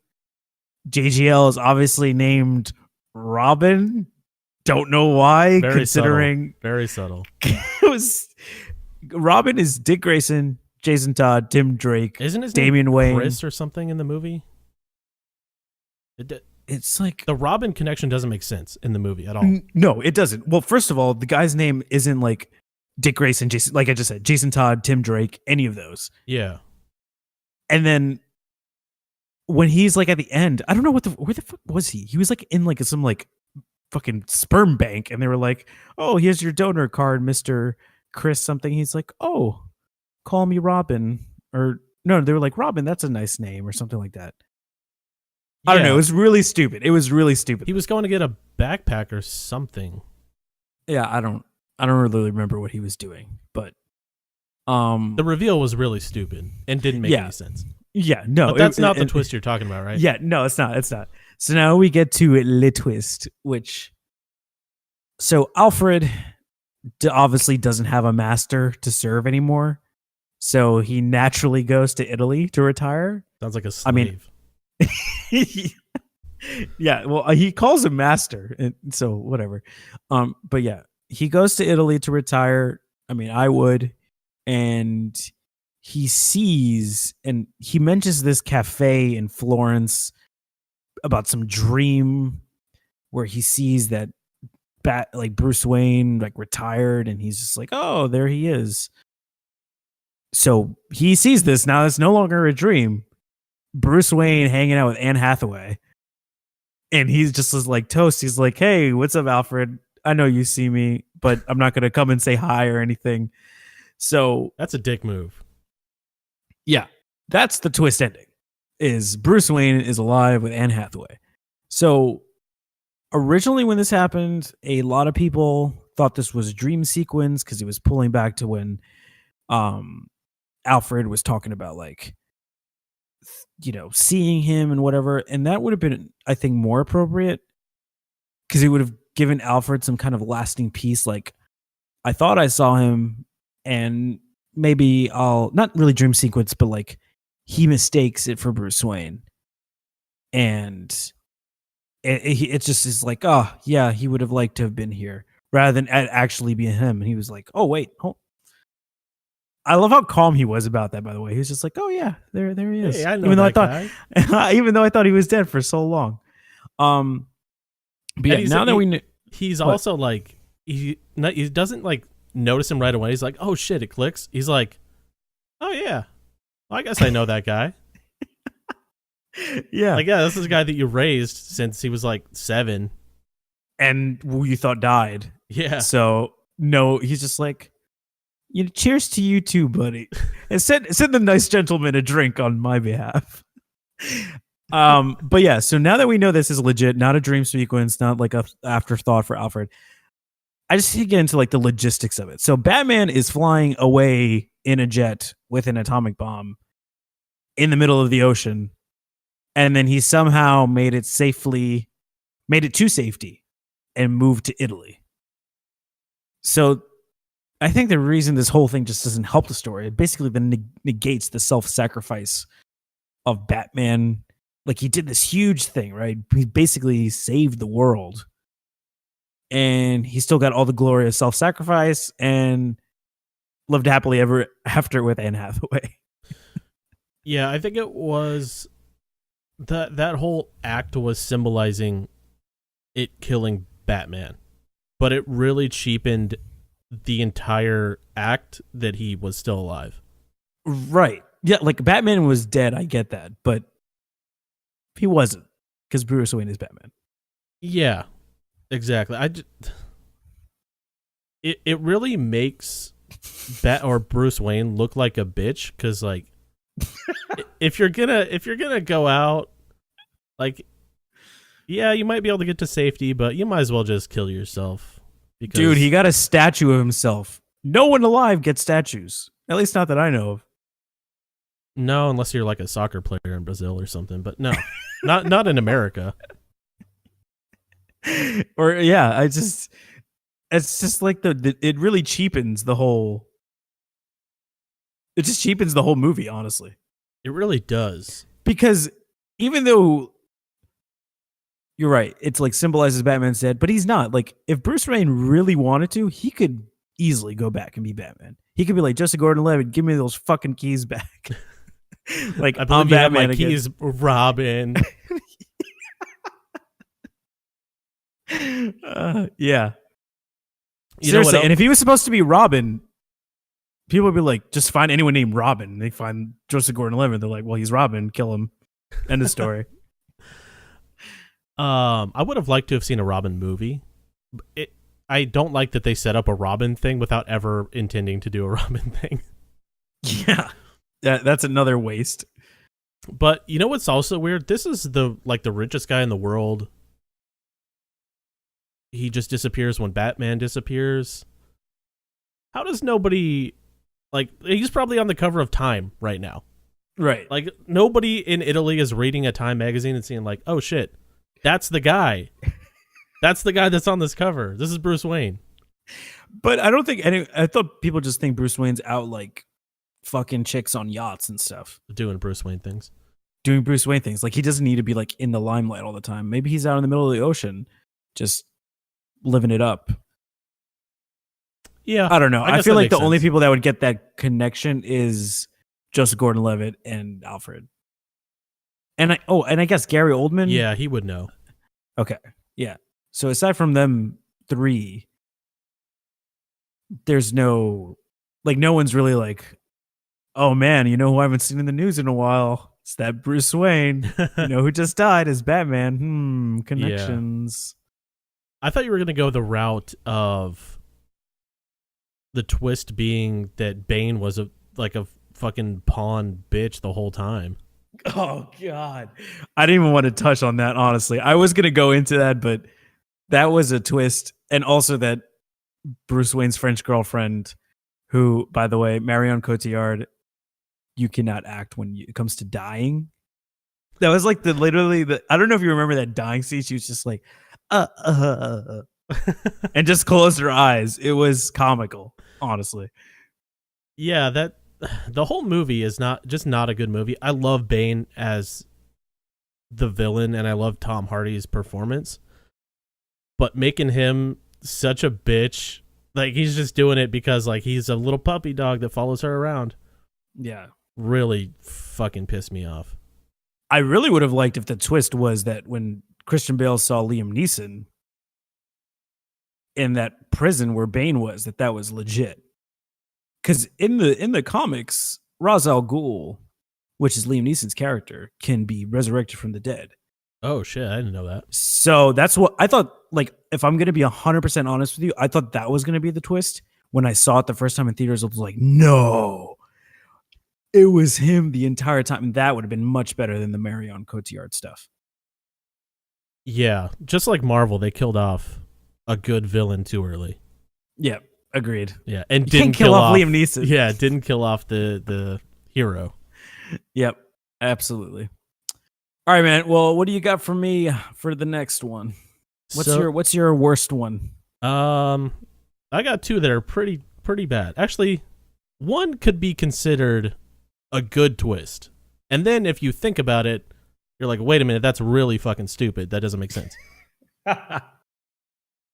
JGL is obviously named Robin. Don't know why, Very considering subtle. Very subtle. it was Robin is Dick Grayson, Jason Todd, Tim Drake, Isn't his Damian name Wayne. Chris or something in the movie? It's like The Robin connection doesn't make sense in the movie at all. No, it doesn't. Well, first of all, the guy's name isn't like Dick Grayson, Jason, like I just said, Jason Todd, Tim Drake, any of those. Yeah. And then when he's like at the end, I don't know where the fuck was he? He was like in like some like fucking sperm bank, and they were like, "Oh, here's your donor card, Mr. Chris something." He's like, "Oh, call me Robin." Or no, they were like, "Robin, that's a nice name," or something like that. I don't know. It was really stupid. He was going to get a backpack or something. Yeah, I don't really remember what he was doing, but The reveal was really stupid and didn't make any sense. Yeah, no. But that's not the twist you're talking about, right? Yeah, no, it's not. So now we get to Le Twist, so Alfred obviously doesn't have a master to serve anymore. So he naturally goes to Italy to retire. Sounds like a slave. I mean, yeah, well, he calls him master, and so whatever. But yeah, he goes to Italy to retire. I mean, I would, and he sees, and he mentions this cafe in Florence about some dream where he sees that Bruce Wayne like retired, and he's just like, oh, there he is. So he sees this now. It's no longer a dream. Bruce Wayne hanging out with Anne Hathaway, and he's just like toast. He's like, hey, what's up, Alfred? I know you see me, but I'm not gonna come and say hi or anything. So that's a dick move. Yeah, that's the twist ending. Is Bruce Wayne is alive with Anne Hathaway. So originally when this happened, a lot of people thought this was a dream sequence because it was pulling back to when Alfred was talking about like, seeing him and whatever. And that would have been, I think, more appropriate because it would have given Alfred some kind of lasting peace. Like, I thought I saw him, and maybe I'll not really dream sequence, but like he mistakes it for Bruce Wayne. And it just is like, oh yeah, he would have liked to have been here rather than actually be him. And he was like, oh wait, I love how calm he was about that. By the way, he was just like, oh yeah, there he is. Hey, I know even though that I thought, even though I thought he was dead for so long. But yeah, now that we he's what? also like he doesn't like notice him right away. He's like, oh shit, it clicks. He's like, oh yeah, well, I guess I know that guy. yeah, Like, yeah, this is a guy that you raised since he was like 7. and who you thought died. Yeah. So no, he's just like, cheers to you too, buddy. And send the nice gentleman a drink on my behalf. But yeah, so now that we know this is legit, not a dream sequence, not like a afterthought for Alfred, I just need to get into like the logistics of it. So Batman is flying away in a jet with an atomic bomb in the middle of the ocean, and then he somehow made it to safety and moved to Italy. So I think the reason this whole thing just doesn't help the story, it basically then negates the self-sacrifice of Batman. Like, he did this huge thing, right? He basically saved the world. And he still got all the glory of self-sacrifice and lived happily ever after with Anne Hathaway. Yeah, I think it was that whole act was symbolizing it killing Batman, but it really cheapened the entire act that he was still alive. Right. Yeah, like Batman was dead, I get that, but he wasn't, because Bruce Wayne is Batman. Yeah, exactly. It really makes Bruce Wayne look like a bitch, because like if you're gonna go out, like, yeah, you might be able to get to safety, but you might as well just kill yourself. Because, dude, he got a statue of himself. No one alive gets statues, at least not that I know of. No, unless you're like a soccer player in Brazil or something, but no, not in America. Or yeah, it's just like it really cheapens the whole. It just cheapens the whole movie, honestly. It really does. Because even though you're right, it's like symbolizes Batman's dead, but he's not. Like, if Bruce Wayne really wanted to, he could easily go back and be Batman. He could be like, Joseph Gordon-Levitt, give me those fucking keys back. Like, I believe I'm you have Batman my again. keys, Robin. Yeah. You know what Seriously, else? and if he was supposed to be Robin, people would be like, just find anyone named Robin. They find Joseph Gordon-Levitt. They're like, well, he's Robin. Kill him. End of story. I would have liked to have seen a Robin movie. I don't like that they set up a Robin thing without ever intending to do a Robin thing. Yeah. That's another waste. But you know what's also weird? This is the richest guy in the world. He just disappears when Batman disappears. How does nobody, like, he's probably on the cover of Time right now. Right. Like, nobody in Italy is reading a Time magazine and seeing like, oh shit, that's the guy. That's the guy that's on this cover. This is Bruce Wayne. But I don't think I thought people just think Bruce Wayne's out like fucking chicks on yachts and stuff. Doing Bruce Wayne things. Doing Bruce Wayne things. Like, he doesn't need to be like in the limelight all the time. Maybe he's out in the middle of the ocean just living it up. Yeah. I don't know. I guess feel that like the makes only sense. people that would get that connection is Joseph Gordon-Levitt and Alfred. And I guess Gary Oldman. Yeah, he would know. Okay. Yeah. So aside from them three, there's no one's really like, oh man, you know who I haven't seen in the news in a while? It's that Bruce Wayne. You know who just died as Batman. Connections. I thought you were going to go the route of the twist being that Bane was a fucking pawn bitch the whole time. Oh God. I didn't even want to touch on that, honestly. I was gonna go into that, but that was a twist. And also that Bruce Wayne's French girlfriend, who, by the way, Marion Cotillard, you cannot act when it comes to dying. That was like literally I don't know if you remember that dying scene. She was just like, and just closed her eyes. It was comical, honestly. Yeah, the whole movie is not a good movie. I love Bane as the villain and I love Tom Hardy's performance, but making him such a bitch, like he's just doing it because like he's a little puppy dog that follows her around, Yeah. really fucking pissed me off. I really would have liked if the twist was that when Christian Bale saw Liam Neeson in that prison where Bane was, that was legit. Because in the comics, Ra's al Ghul, which is Liam Neeson's character, can be resurrected from the dead. Oh shit, I didn't know that. So that's what I thought. Like, if I'm going to be 100% honest with you, I thought that was going to be the twist. When I saw it the first time in theaters, I was like, no, it was him the entire time. And that would have been much better than the Marion Cotillard stuff. Yeah, just like Marvel, they killed off a good villain too early. Yeah, agreed. Yeah, and You didn't can't kill off Liam Neeson. Yeah, didn't kill off the hero. Yep, absolutely. All right, man. Well, what do you got for me for the next one? What's your worst one? I got two that are pretty bad. Actually, one could be considered a good twist. And then if you think about it, you're like, wait a minute, that's really fucking stupid. That doesn't make sense.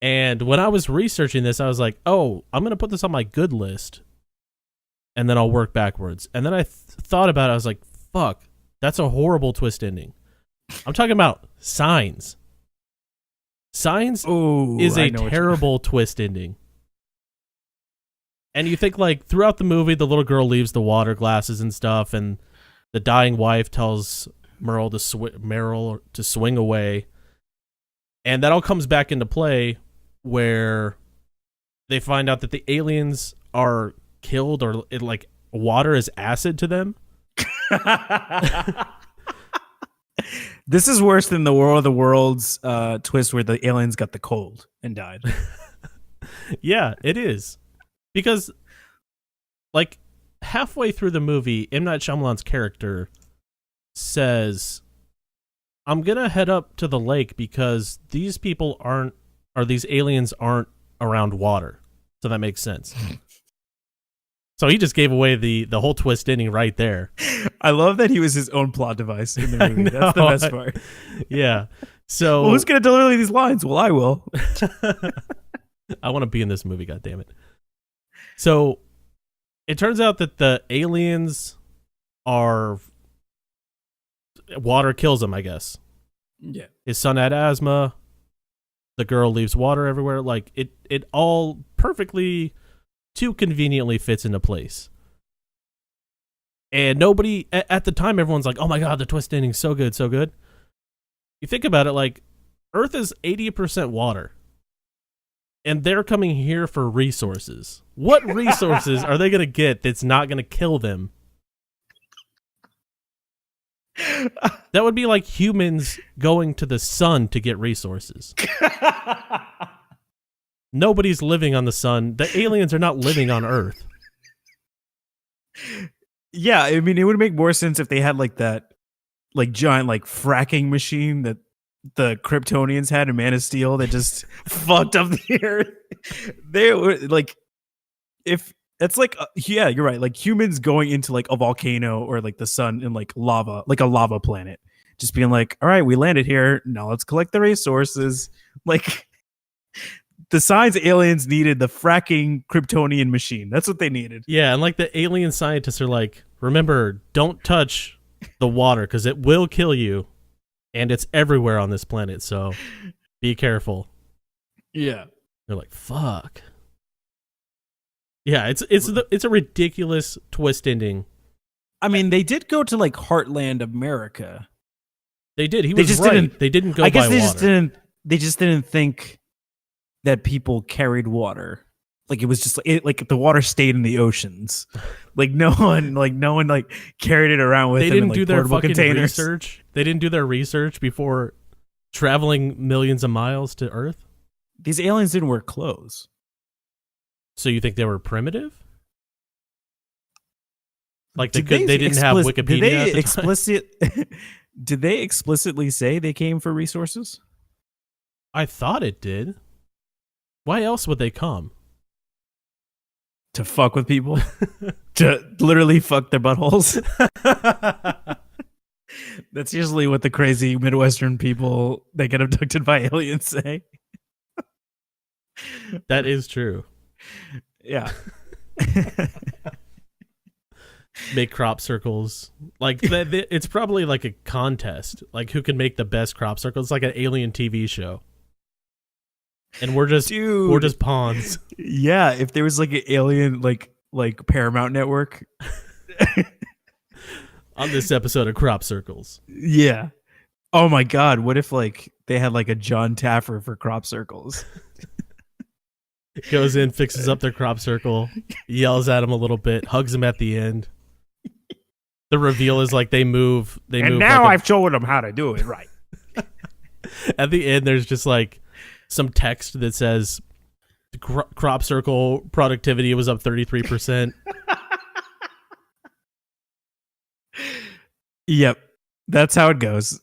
And when I was researching this, I was like, oh, I'm going to put this on my good list, and then I'll work backwards. And then I thought about it. I was like, fuck, that's a horrible twist ending. I'm talking about Signs. Signs is a terrible twist ending. And you think, like, throughout the movie, the little girl leaves the water glasses and stuff, and the dying wife tells Meryl to swing away. And that all comes back into play where they find out that the aliens are killed, or like water is acid to them. This is worse than the War of the Worlds twist where the aliens got the cold and died. Yeah, it is. Because, like, halfway through the movie, M. Night Shyamalan's character says, I'm going to head up to the lake because these aliens aren't around water. So that makes sense. So he just gave away the whole twist ending right there. I love that he was his own plot device in the movie. That's the best part. Yeah. So well, who's going to deliver these lines? Well, I will. I want to be in this movie, goddammit. So it turns out that the aliens are... water kills them, I guess. Yeah. His son had asthma. The girl leaves water everywhere. Like, it all perfectly, too conveniently fits into place. And nobody, at the time, everyone's like, oh my god, the twist ending's so good, so good. You think about it, like, Earth is 80% water. And they're coming here for resources. What resources are they going to get that's not going to kill them? That would be like humans going to the sun to get resources. Nobody's living on the sun. The aliens are not living on Earth. Yeah, I mean, it would make more sense if they had like that, like giant like fracking machine that the Kryptonians had in Man of Steel that just fucked up the Earth. They were like, if it's like, yeah, you're right. Like humans going into like a volcano or like the sun in like lava, like a lava planet, just being like, all right, we landed here. Now let's collect the resources. Like the Signs aliens needed the fracking Kryptonian machine. That's what they needed. Yeah, and like the alien scientists are like, remember, don't touch the water because it will kill you, and it's everywhere on this planet. So be careful. Yeah, they're like, fuck. Yeah, it's a ridiculous twist ending. I mean, they did go to like Heartland America. They did. He was right. They didn't go. I guess they just didn't. They just didn't think that people carried water. Like it was just like the water stayed in the oceans. Like no one carried it around with them. They didn't in, do their fucking containers. research. They didn't do their research before traveling millions of miles to Earth. These aliens didn't wear clothes. So you think they were primitive? Like they didn't have Wikipedia. Did they explicitly say they came for resources? I thought it did. Why else would they come? To fuck with people? To literally fuck their buttholes? That's usually what the crazy Midwestern people that get abducted by aliens say. That is true. Yeah. Make crop circles. Like it's probably like a contest. Like who can make the best crop circles? It's like an alien TV show. And we're just pawns. Yeah, if there was like an alien like Paramount Network on this episode of Crop Circles. Yeah. Oh my god, what if like they had like a John Taffer for crop circles? Goes in, fixes up their crop circle, yells at him a little bit, hugs him at the end. The reveal is like they move. And now I've shown them how to do it right. At the end, there's just like some text that says crop circle productivity was up 33%. Yep. That's how it goes.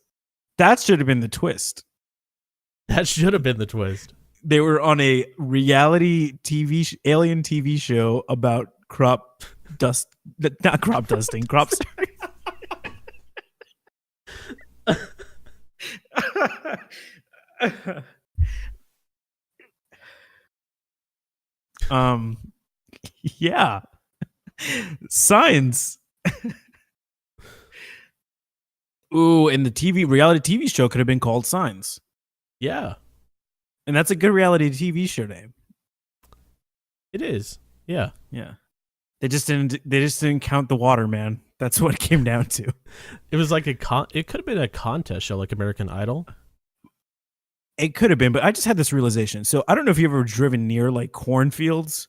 That should have been the twist. That should have been the twist. They were on a reality TV alien TV show about crop dusting, crop yeah. Signs. Ooh, and the reality TV show could have been called Signs. Yeah. And that's a good reality TV show name. It is. Yeah. Yeah. They just didn't count the water, man. That's what it came down to. It was like it could have been a contest show like American Idol. It could have been, but I just had this realization. So I don't know if you've ever driven near like cornfields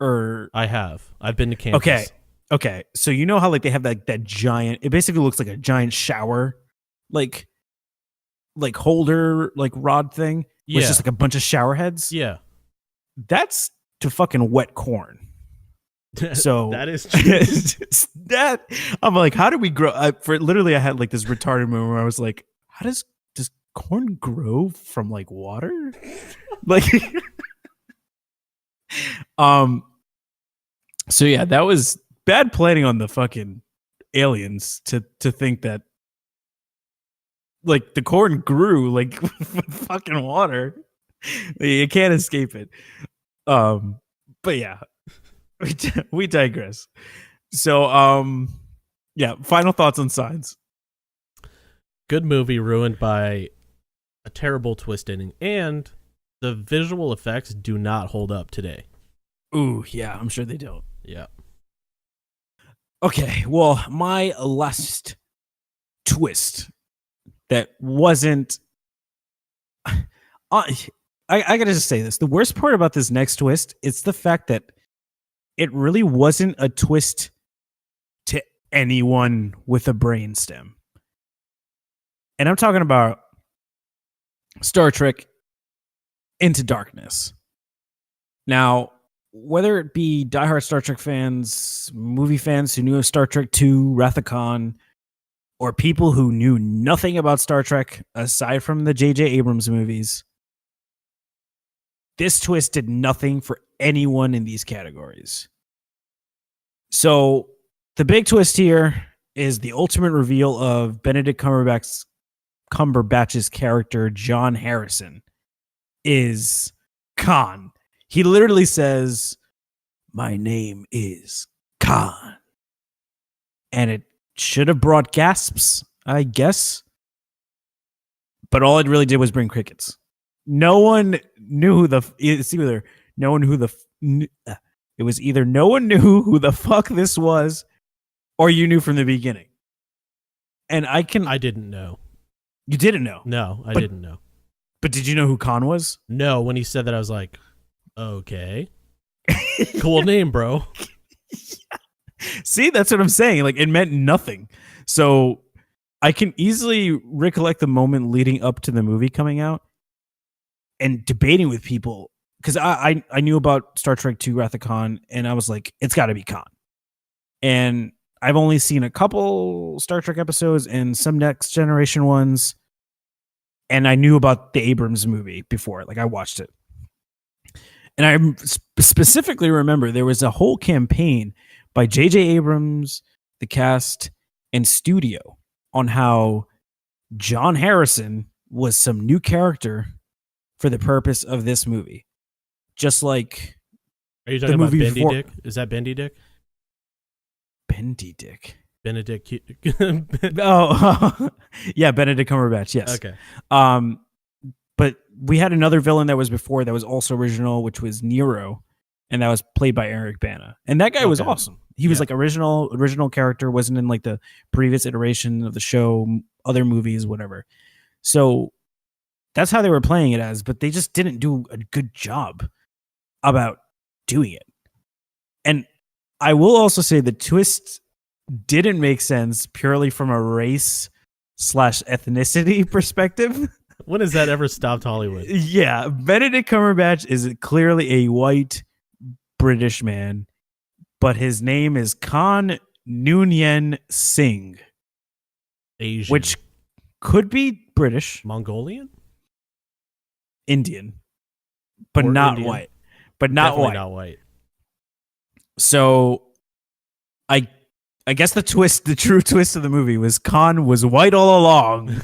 or I have. I've been to campus. Okay. So you know how like they have that giant, it basically looks like a giant shower like holder like rod thing. Yeah. It's just like a bunch of shower heads. Yeah. That's to fucking wet corn. So that is true. That I'm like, how do we grow? I had like this retarded moment where I was like, how does corn grow from like water? Like, so yeah, that was bad planning on the fucking aliens to think that like the corn grew like with fucking water. You can't escape it. But yeah. We digress. So, yeah. Final thoughts on Signs. Good movie ruined by a terrible twist ending, and the visual effects do not hold up today. Ooh, yeah. I'm sure they don't. Yeah. Okay. Well, my last twist that wasn't. I gotta just say this. The worst part about this next twist, it's the fact that it really wasn't a twist to anyone with a brainstem. And I'm talking about Star Trek Into Darkness. Now, whether it be diehard Star Trek fans, movie fans who knew of Star Trek II, Wrath of Khan, or people who knew nothing about Star Trek aside from the J.J. Abrams movies, this twist did nothing for anyone in these categories. So the big twist here is the ultimate reveal of Benedict Cumberbatch's character, John Harrison, is Khan. He literally says, "My name is Khan." And it should have brought gasps, I guess. But all it really did was bring crickets. No one knew who the it was either no one knew who the fuck this was, or you knew from the beginning. And I didn't know. You didn't know? No, I didn't know. But did you know who Khan was? No, when he said that, I was like, okay. Cool name, bro. See, that's what I'm saying. Like, it meant nothing. So I can easily recollect the moment leading up to the movie coming out and debating with people, because I knew about Star Trek II Wrath of Khan, and I was like, it's got to be Khan. And I've only seen a couple Star Trek episodes and some Next Generation ones, and I knew about the Abrams movie before. Like, I watched it. And I specifically remember there was a whole campaign by J.J. Abrams, the cast, and studio on how John Harrison was some new character for the purpose of this movie. Just like Are you talking about movie Bendy before- Dick? Is that Bendy Dick? Bendy Dick. Benedict. Oh, yeah, Benedict Cumberbatch. Yes. Okay. But we had another villain that was before that was also original, which was Nero, and that was played by Eric Bana. And that guy was Okay. awesome. He was Yeah. like original character, wasn't in like the previous iteration of the show, other movies, whatever. So that's how they were playing it as, but they just didn't do a good job about doing it. And I will also say the twist didn't make sense purely from a race/ethnicity perspective. When has that ever stopped Hollywood? Yeah, Benedict Cumberbatch is clearly a white British man, but his name is Khan Noonien Singh, Asian. which could be British, Mongolian? Indian, but Or not Indian. white. But not Definitely white. not white. So I guess the true twist of the movie was Khan was white all along.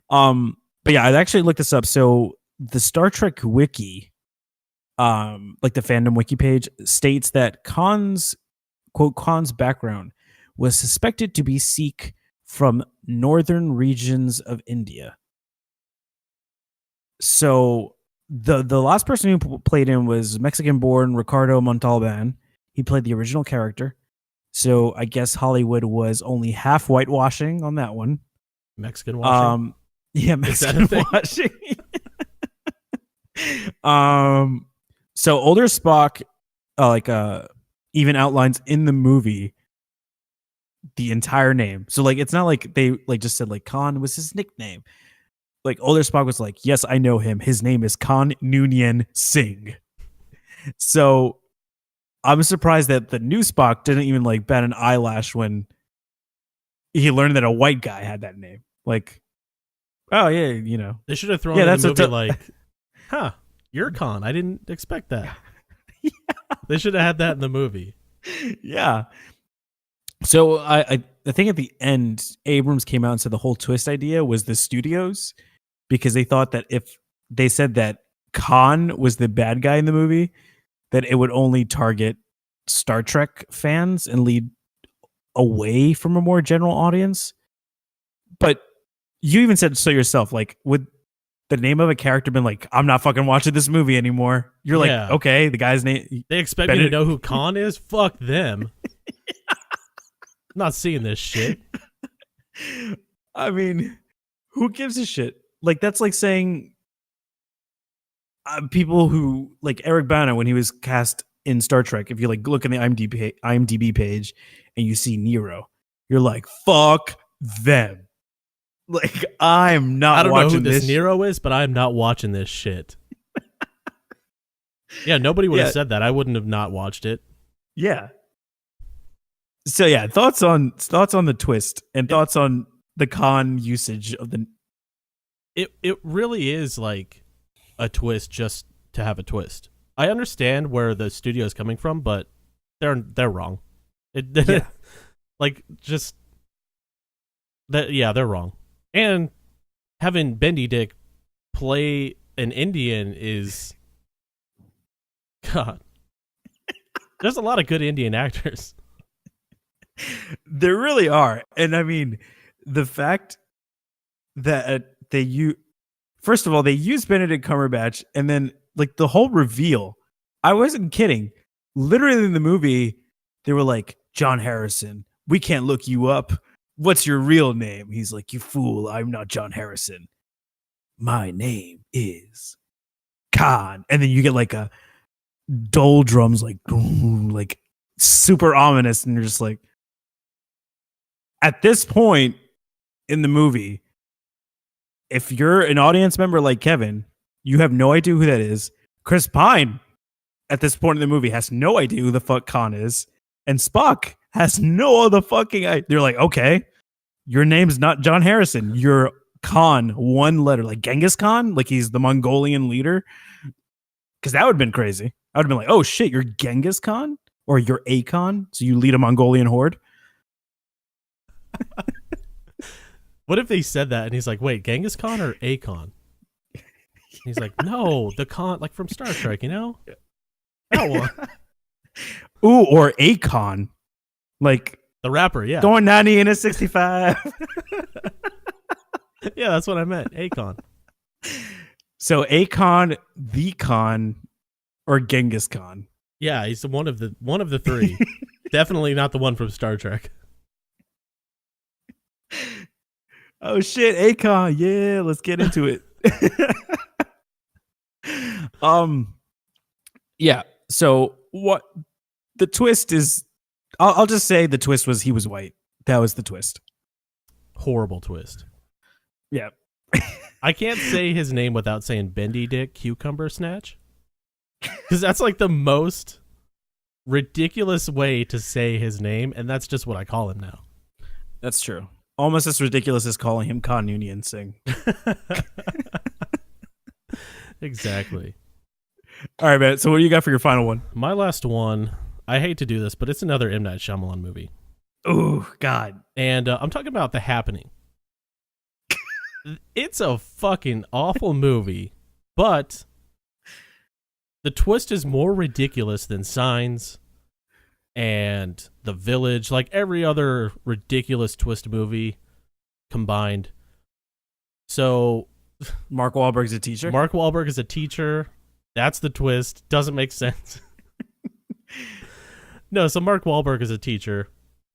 But yeah, I actually looked this up. So the Star Trek wiki, like the fandom wiki page, states that Khan's background was suspected to be Sikh from northern regions of India. So the last person who played him was Mexican-born Ricardo Montalban. He played the original character. So I guess Hollywood was only half whitewashing on that one. Mexican washing? Yeah, Is that Mexican washing. So older Spock, even outlines in the movie the entire name. So like, it's not like they like just said like Khan was his nickname. Like older Spock was like, yes, I know him. His name is Khan Noonien Singh. So I'm surprised that the new Spock didn't even like bat an eyelash when he learned that a white guy had that name. Like, oh yeah, you know. They should have thrown Yeah, in that's the a movie t- like, huh, you're Khan. I didn't expect that. They should have had that in the movie. Yeah. So I think at the end, Abrams came out and said the whole twist idea was the studios, because they thought that if they said that Khan was the bad guy in the movie, that it would only target Star Trek fans and lead away from a more general audience. But you even said so yourself, like, would the name of a character been like, I'm not fucking watching this movie anymore? You're like, Yeah. okay, the guy's name. They expect me to know who Khan is? Fuck them. I'm not seeing this shit. I mean, who gives a shit? Like, that's like saying people who like Eric Bana when he was cast in Star Trek. If you like look in the IMDb page and you see Nero, you're like, fuck them. Like, I'm not. I don't know watching who this shit. Nero is, but I'm not watching this shit. Yeah, nobody would have Yeah. said that. I wouldn't have not watched it. Yeah. So yeah, thoughts on the twist and thoughts on the Khan usage of the. It really is like a twist just to have a twist. I understand where the studio is coming from, but they're wrong. Yeah. Like just that. Yeah, they're wrong. And having Bendy Dick play an Indian is God. There's a lot of good Indian actors. There really are. And I mean, the fact that first of all, they used Benedict Cumberbatch, and then like the whole reveal, I wasn't kidding. Literally in the movie, they were like, John Harrison, we can't look you up. What's your real name? He's like, you fool, I'm not John Harrison. My name is Khan. And then you get like a dull drums, like super ominous, and you're just like, at this point in the movie, if you're an audience member like Kevin, you have no idea who that is. Chris Pine, at this point in the movie, has no idea who the fuck Khan is. And Spock has no other fucking idea. They're like, okay, your name's not John Harrison. You're Khan, one letter, like Genghis Khan, like he's the Mongolian leader. Because that would have been crazy. I would have been like, oh shit, you're Genghis Khan? Or you're a Khan? So you lead a Mongolian horde? What if they said that and he's like, wait, Genghis Khan or Akon? He's like, no, the Khan, like from Star Trek, you know? That one. Ooh, or Akon. Like The rapper, yeah. going 90 in a 65. Yeah, that's what I meant. Akon. So Akon, the Khan, or Genghis Khan. Yeah, he's one of the three. Definitely not the one from Star Trek. Oh shit, Akon. Yeah, let's get into it. Yeah. So what the twist is, I'll just say the twist was he was white. That was the twist. Horrible twist. Yeah. I can't say his name without saying Bendy Dick Cucumber Snatch. Because that's like the most ridiculous way to say his name, and that's just what I call him now. That's true. Almost as ridiculous as calling him Khan Noonien Singh. Exactly. All right, man. So what do you got for your final one? My last one, I hate to do this, but it's another M. Night Shyamalan movie. Oh, God. And I'm talking about The Happening. It's a fucking awful movie, but the twist is more ridiculous than Signs and The Village, like every other ridiculous twist movie combined. So Mark Wahlberg's a teacher? Mark Wahlberg is a teacher. That's the twist. Doesn't make sense. No, so Mark Wahlberg is a teacher,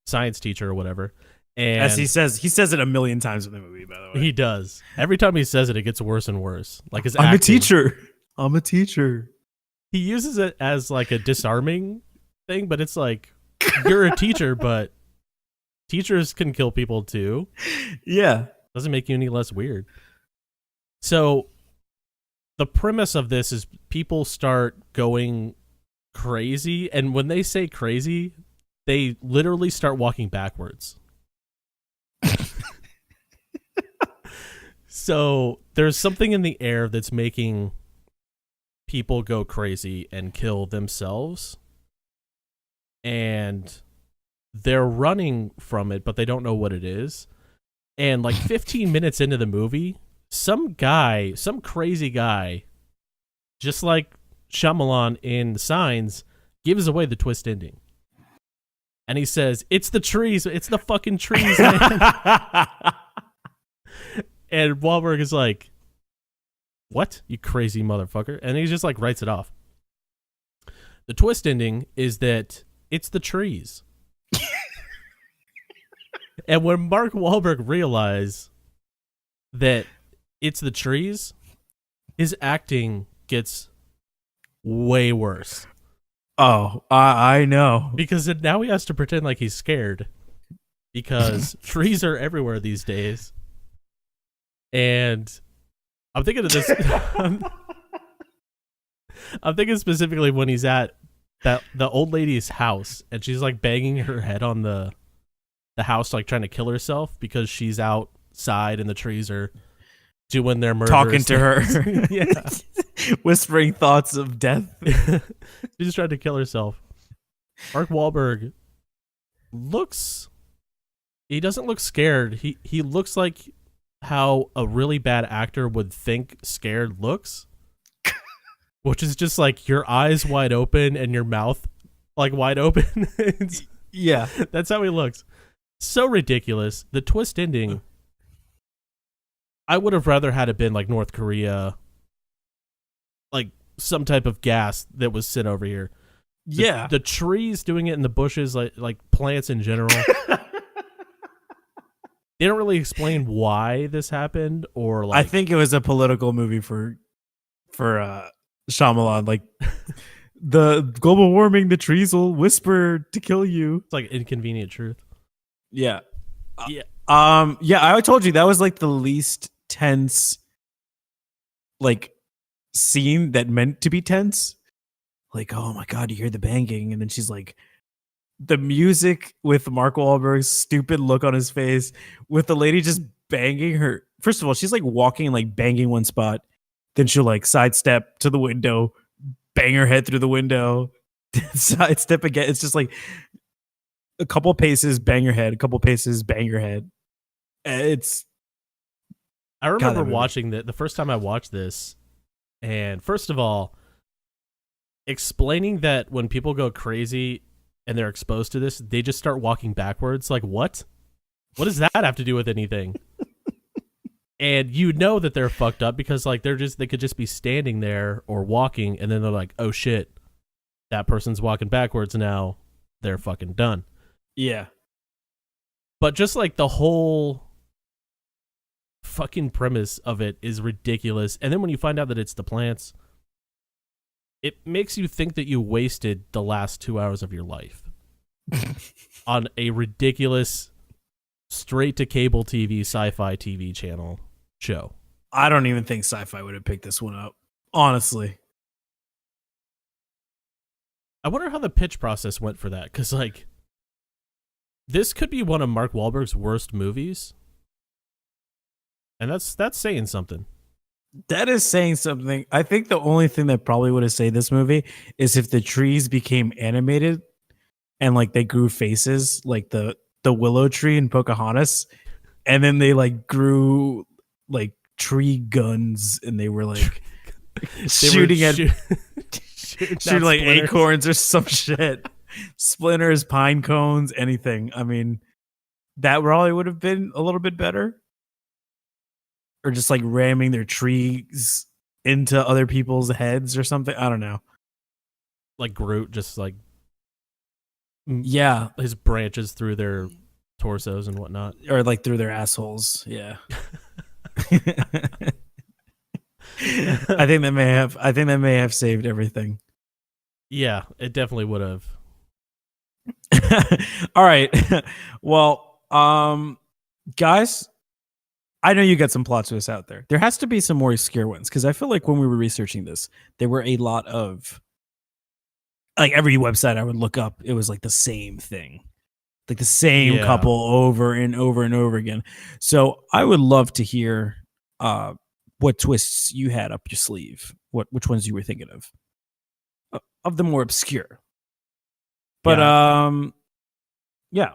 science teacher or whatever. And As he says it a million times in the movie, by the way. he does. Every time he says it, it gets worse and worse. Like his I'm a acting. teacher. I'm a teacher. He uses it as like a disarming thing, but it's like, you're a teacher, but teachers can kill people too. Yeah. Doesn't make you any less weird. So the premise of this is people start going crazy, and when they say crazy, they literally start walking backwards. So there's something in the air that's making people go crazy and kill themselves. And they're running from it, but they don't know what it is. And like 15 minutes into the movie, some crazy guy, just like Shyamalan in Signs, gives away the twist ending. And he says, it's the trees. It's the fucking trees, man. And Wahlberg is like, what? You crazy motherfucker. And he just like writes it off. The twist ending is that it's the trees. And when Mark Wahlberg realized that it's the trees, his acting gets way worse. Oh, I know. Because now he has to pretend like he's scared. Because trees are everywhere these days. And I'm thinking of this. I'm thinking specifically when he's at the old lady's house and she's like banging her head on the house, like trying to kill herself because she's outside and the trees are doing their murder. Talking to her. Yeah. Whispering thoughts of death. She just tried to kill herself. Mark Wahlberg he doesn't look scared. He looks like how a really bad actor would think scared looks, which is just like your eyes wide open and your mouth like wide open. Yeah. That's how he looks. So ridiculous. The twist ending, I would have rather had it been like North Korea, like some type of gas that was sent over here. Yeah. The trees doing it in the bushes, like plants in general. They don't really explain why this happened, or like I think it was a political movie for Shyamalan. Like the global warming, the trees will whisper to kill you. it's like Inconvenient Truth. Yeah. Yeah. Yeah, I told you that was like the least tense like scene that meant to be tense. Like, oh my god, you hear the banging, and then she's like, the music with Mark Wahlberg's stupid look on his face, with the lady just banging her. First of all, she's like walking and like banging one spot, then she'll like sidestep to the window, bang her head through the window, sidestep again. It's just like a couple paces, bang your head, a couple paces, bang your head. It's I remember movie. watching the first time I watched this, and first of all, explaining that when people go crazy and they're exposed to this, they just start walking backwards. Like, what? What does that have to do with anything? And you know that they're fucked up because like they could just be standing there or walking, and then they're like, oh shit, that person's walking backwards now. They're fucking done. Yeah. But just like the whole fucking premise of it is ridiculous. And then when you find out that it's the plants, it makes you think that you wasted the last 2 hours of your life on a ridiculous straight to cable TV, sci-fi TV channel show. I don't even think Sci-Fi would have picked this one up. Honestly. I wonder how the pitch process went for that. Cause like, this could be one of Mark Wahlberg's worst movies. And that's saying something. That is saying something. I think the only thing that probably would have saved this movie is if the trees became animated and like they grew faces, like the willow tree in Pocahontas, and then they like grew like tree guns and they were like shooting at shooting like splinters. acorns or some shit. Splinters, pine cones, anything. I mean, that probably would have been a little bit better. Or just like ramming their trees into other people's heads or something. I don't know. Like Groot just like Yeah. his branches through their torsos and whatnot. Or like through their assholes. Yeah. I think that may have saved everything. Yeah, it definitely would have. All right. Well, guys, I know you got some plot twists out there. There has to be some more obscure ones because I feel like when we were researching this, there were a lot of like every website I would look up, it was like the same thing, like the same couple over and over and over again. So I would love to hear what twists you had up your sleeve, which ones you were thinking of the more obscure. But yeah.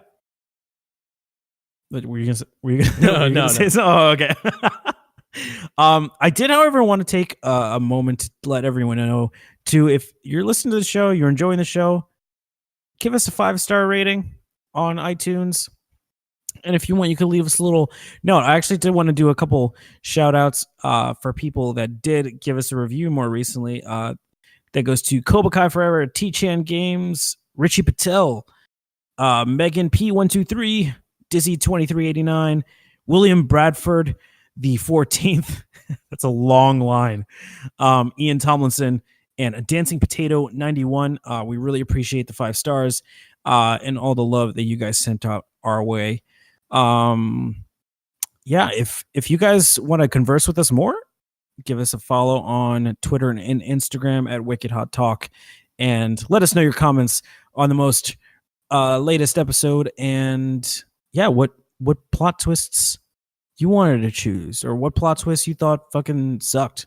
But were you gonna No. say so? Oh, okay. I did, however, want to take a moment to let everyone know to, if you're listening to the show, you're enjoying the show, give us a 5-star rating on iTunes. And if you want, you can leave us a little note. I actually did want to do a couple shout outs for people that did give us a review more recently. That goes to Cobra Kai Forever, T-Chan Games, Richie Patel, Megan P123, Dizzy 2389, William Bradford the 14th. That's a long line. Ian Tomlinson and a Dancing Potato 91. We really appreciate the 5 stars and all the love that you guys sent out our way. Yeah, if you guys want to converse with us more, give us a follow on Twitter and Instagram at Wicked Hot Talk, and let us know your comments on the most latest episode. And yeah, what plot twists you wanted to choose, or what plot twists you thought fucking sucked.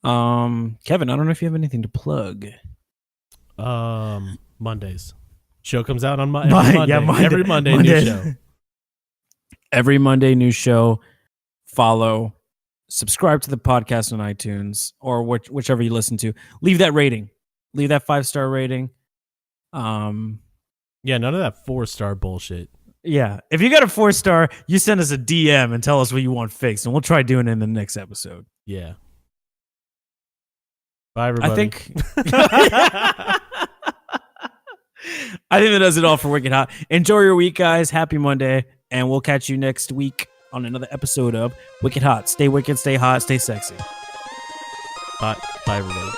Kevin, I don't know if you have anything to plug. Mondays. Show comes out on every Monday. Yeah, Every Monday, new show. Every Monday, new show. Follow, subscribe to the podcast on iTunes or whichever you listen to. Leave that rating. Leave that 5-star rating. Yeah, none of that 4-star bullshit. Yeah. If you got a 4-star, you send us a DM and tell us what you want fixed, and we'll try doing it in the next episode. Yeah. Bye, everybody. I think that does it all for Wicked Hot. Enjoy your week, guys. Happy Monday, and we'll catch you next week on another episode of Wicked Hot. Stay wicked, stay hot, stay sexy. Bye, everybody.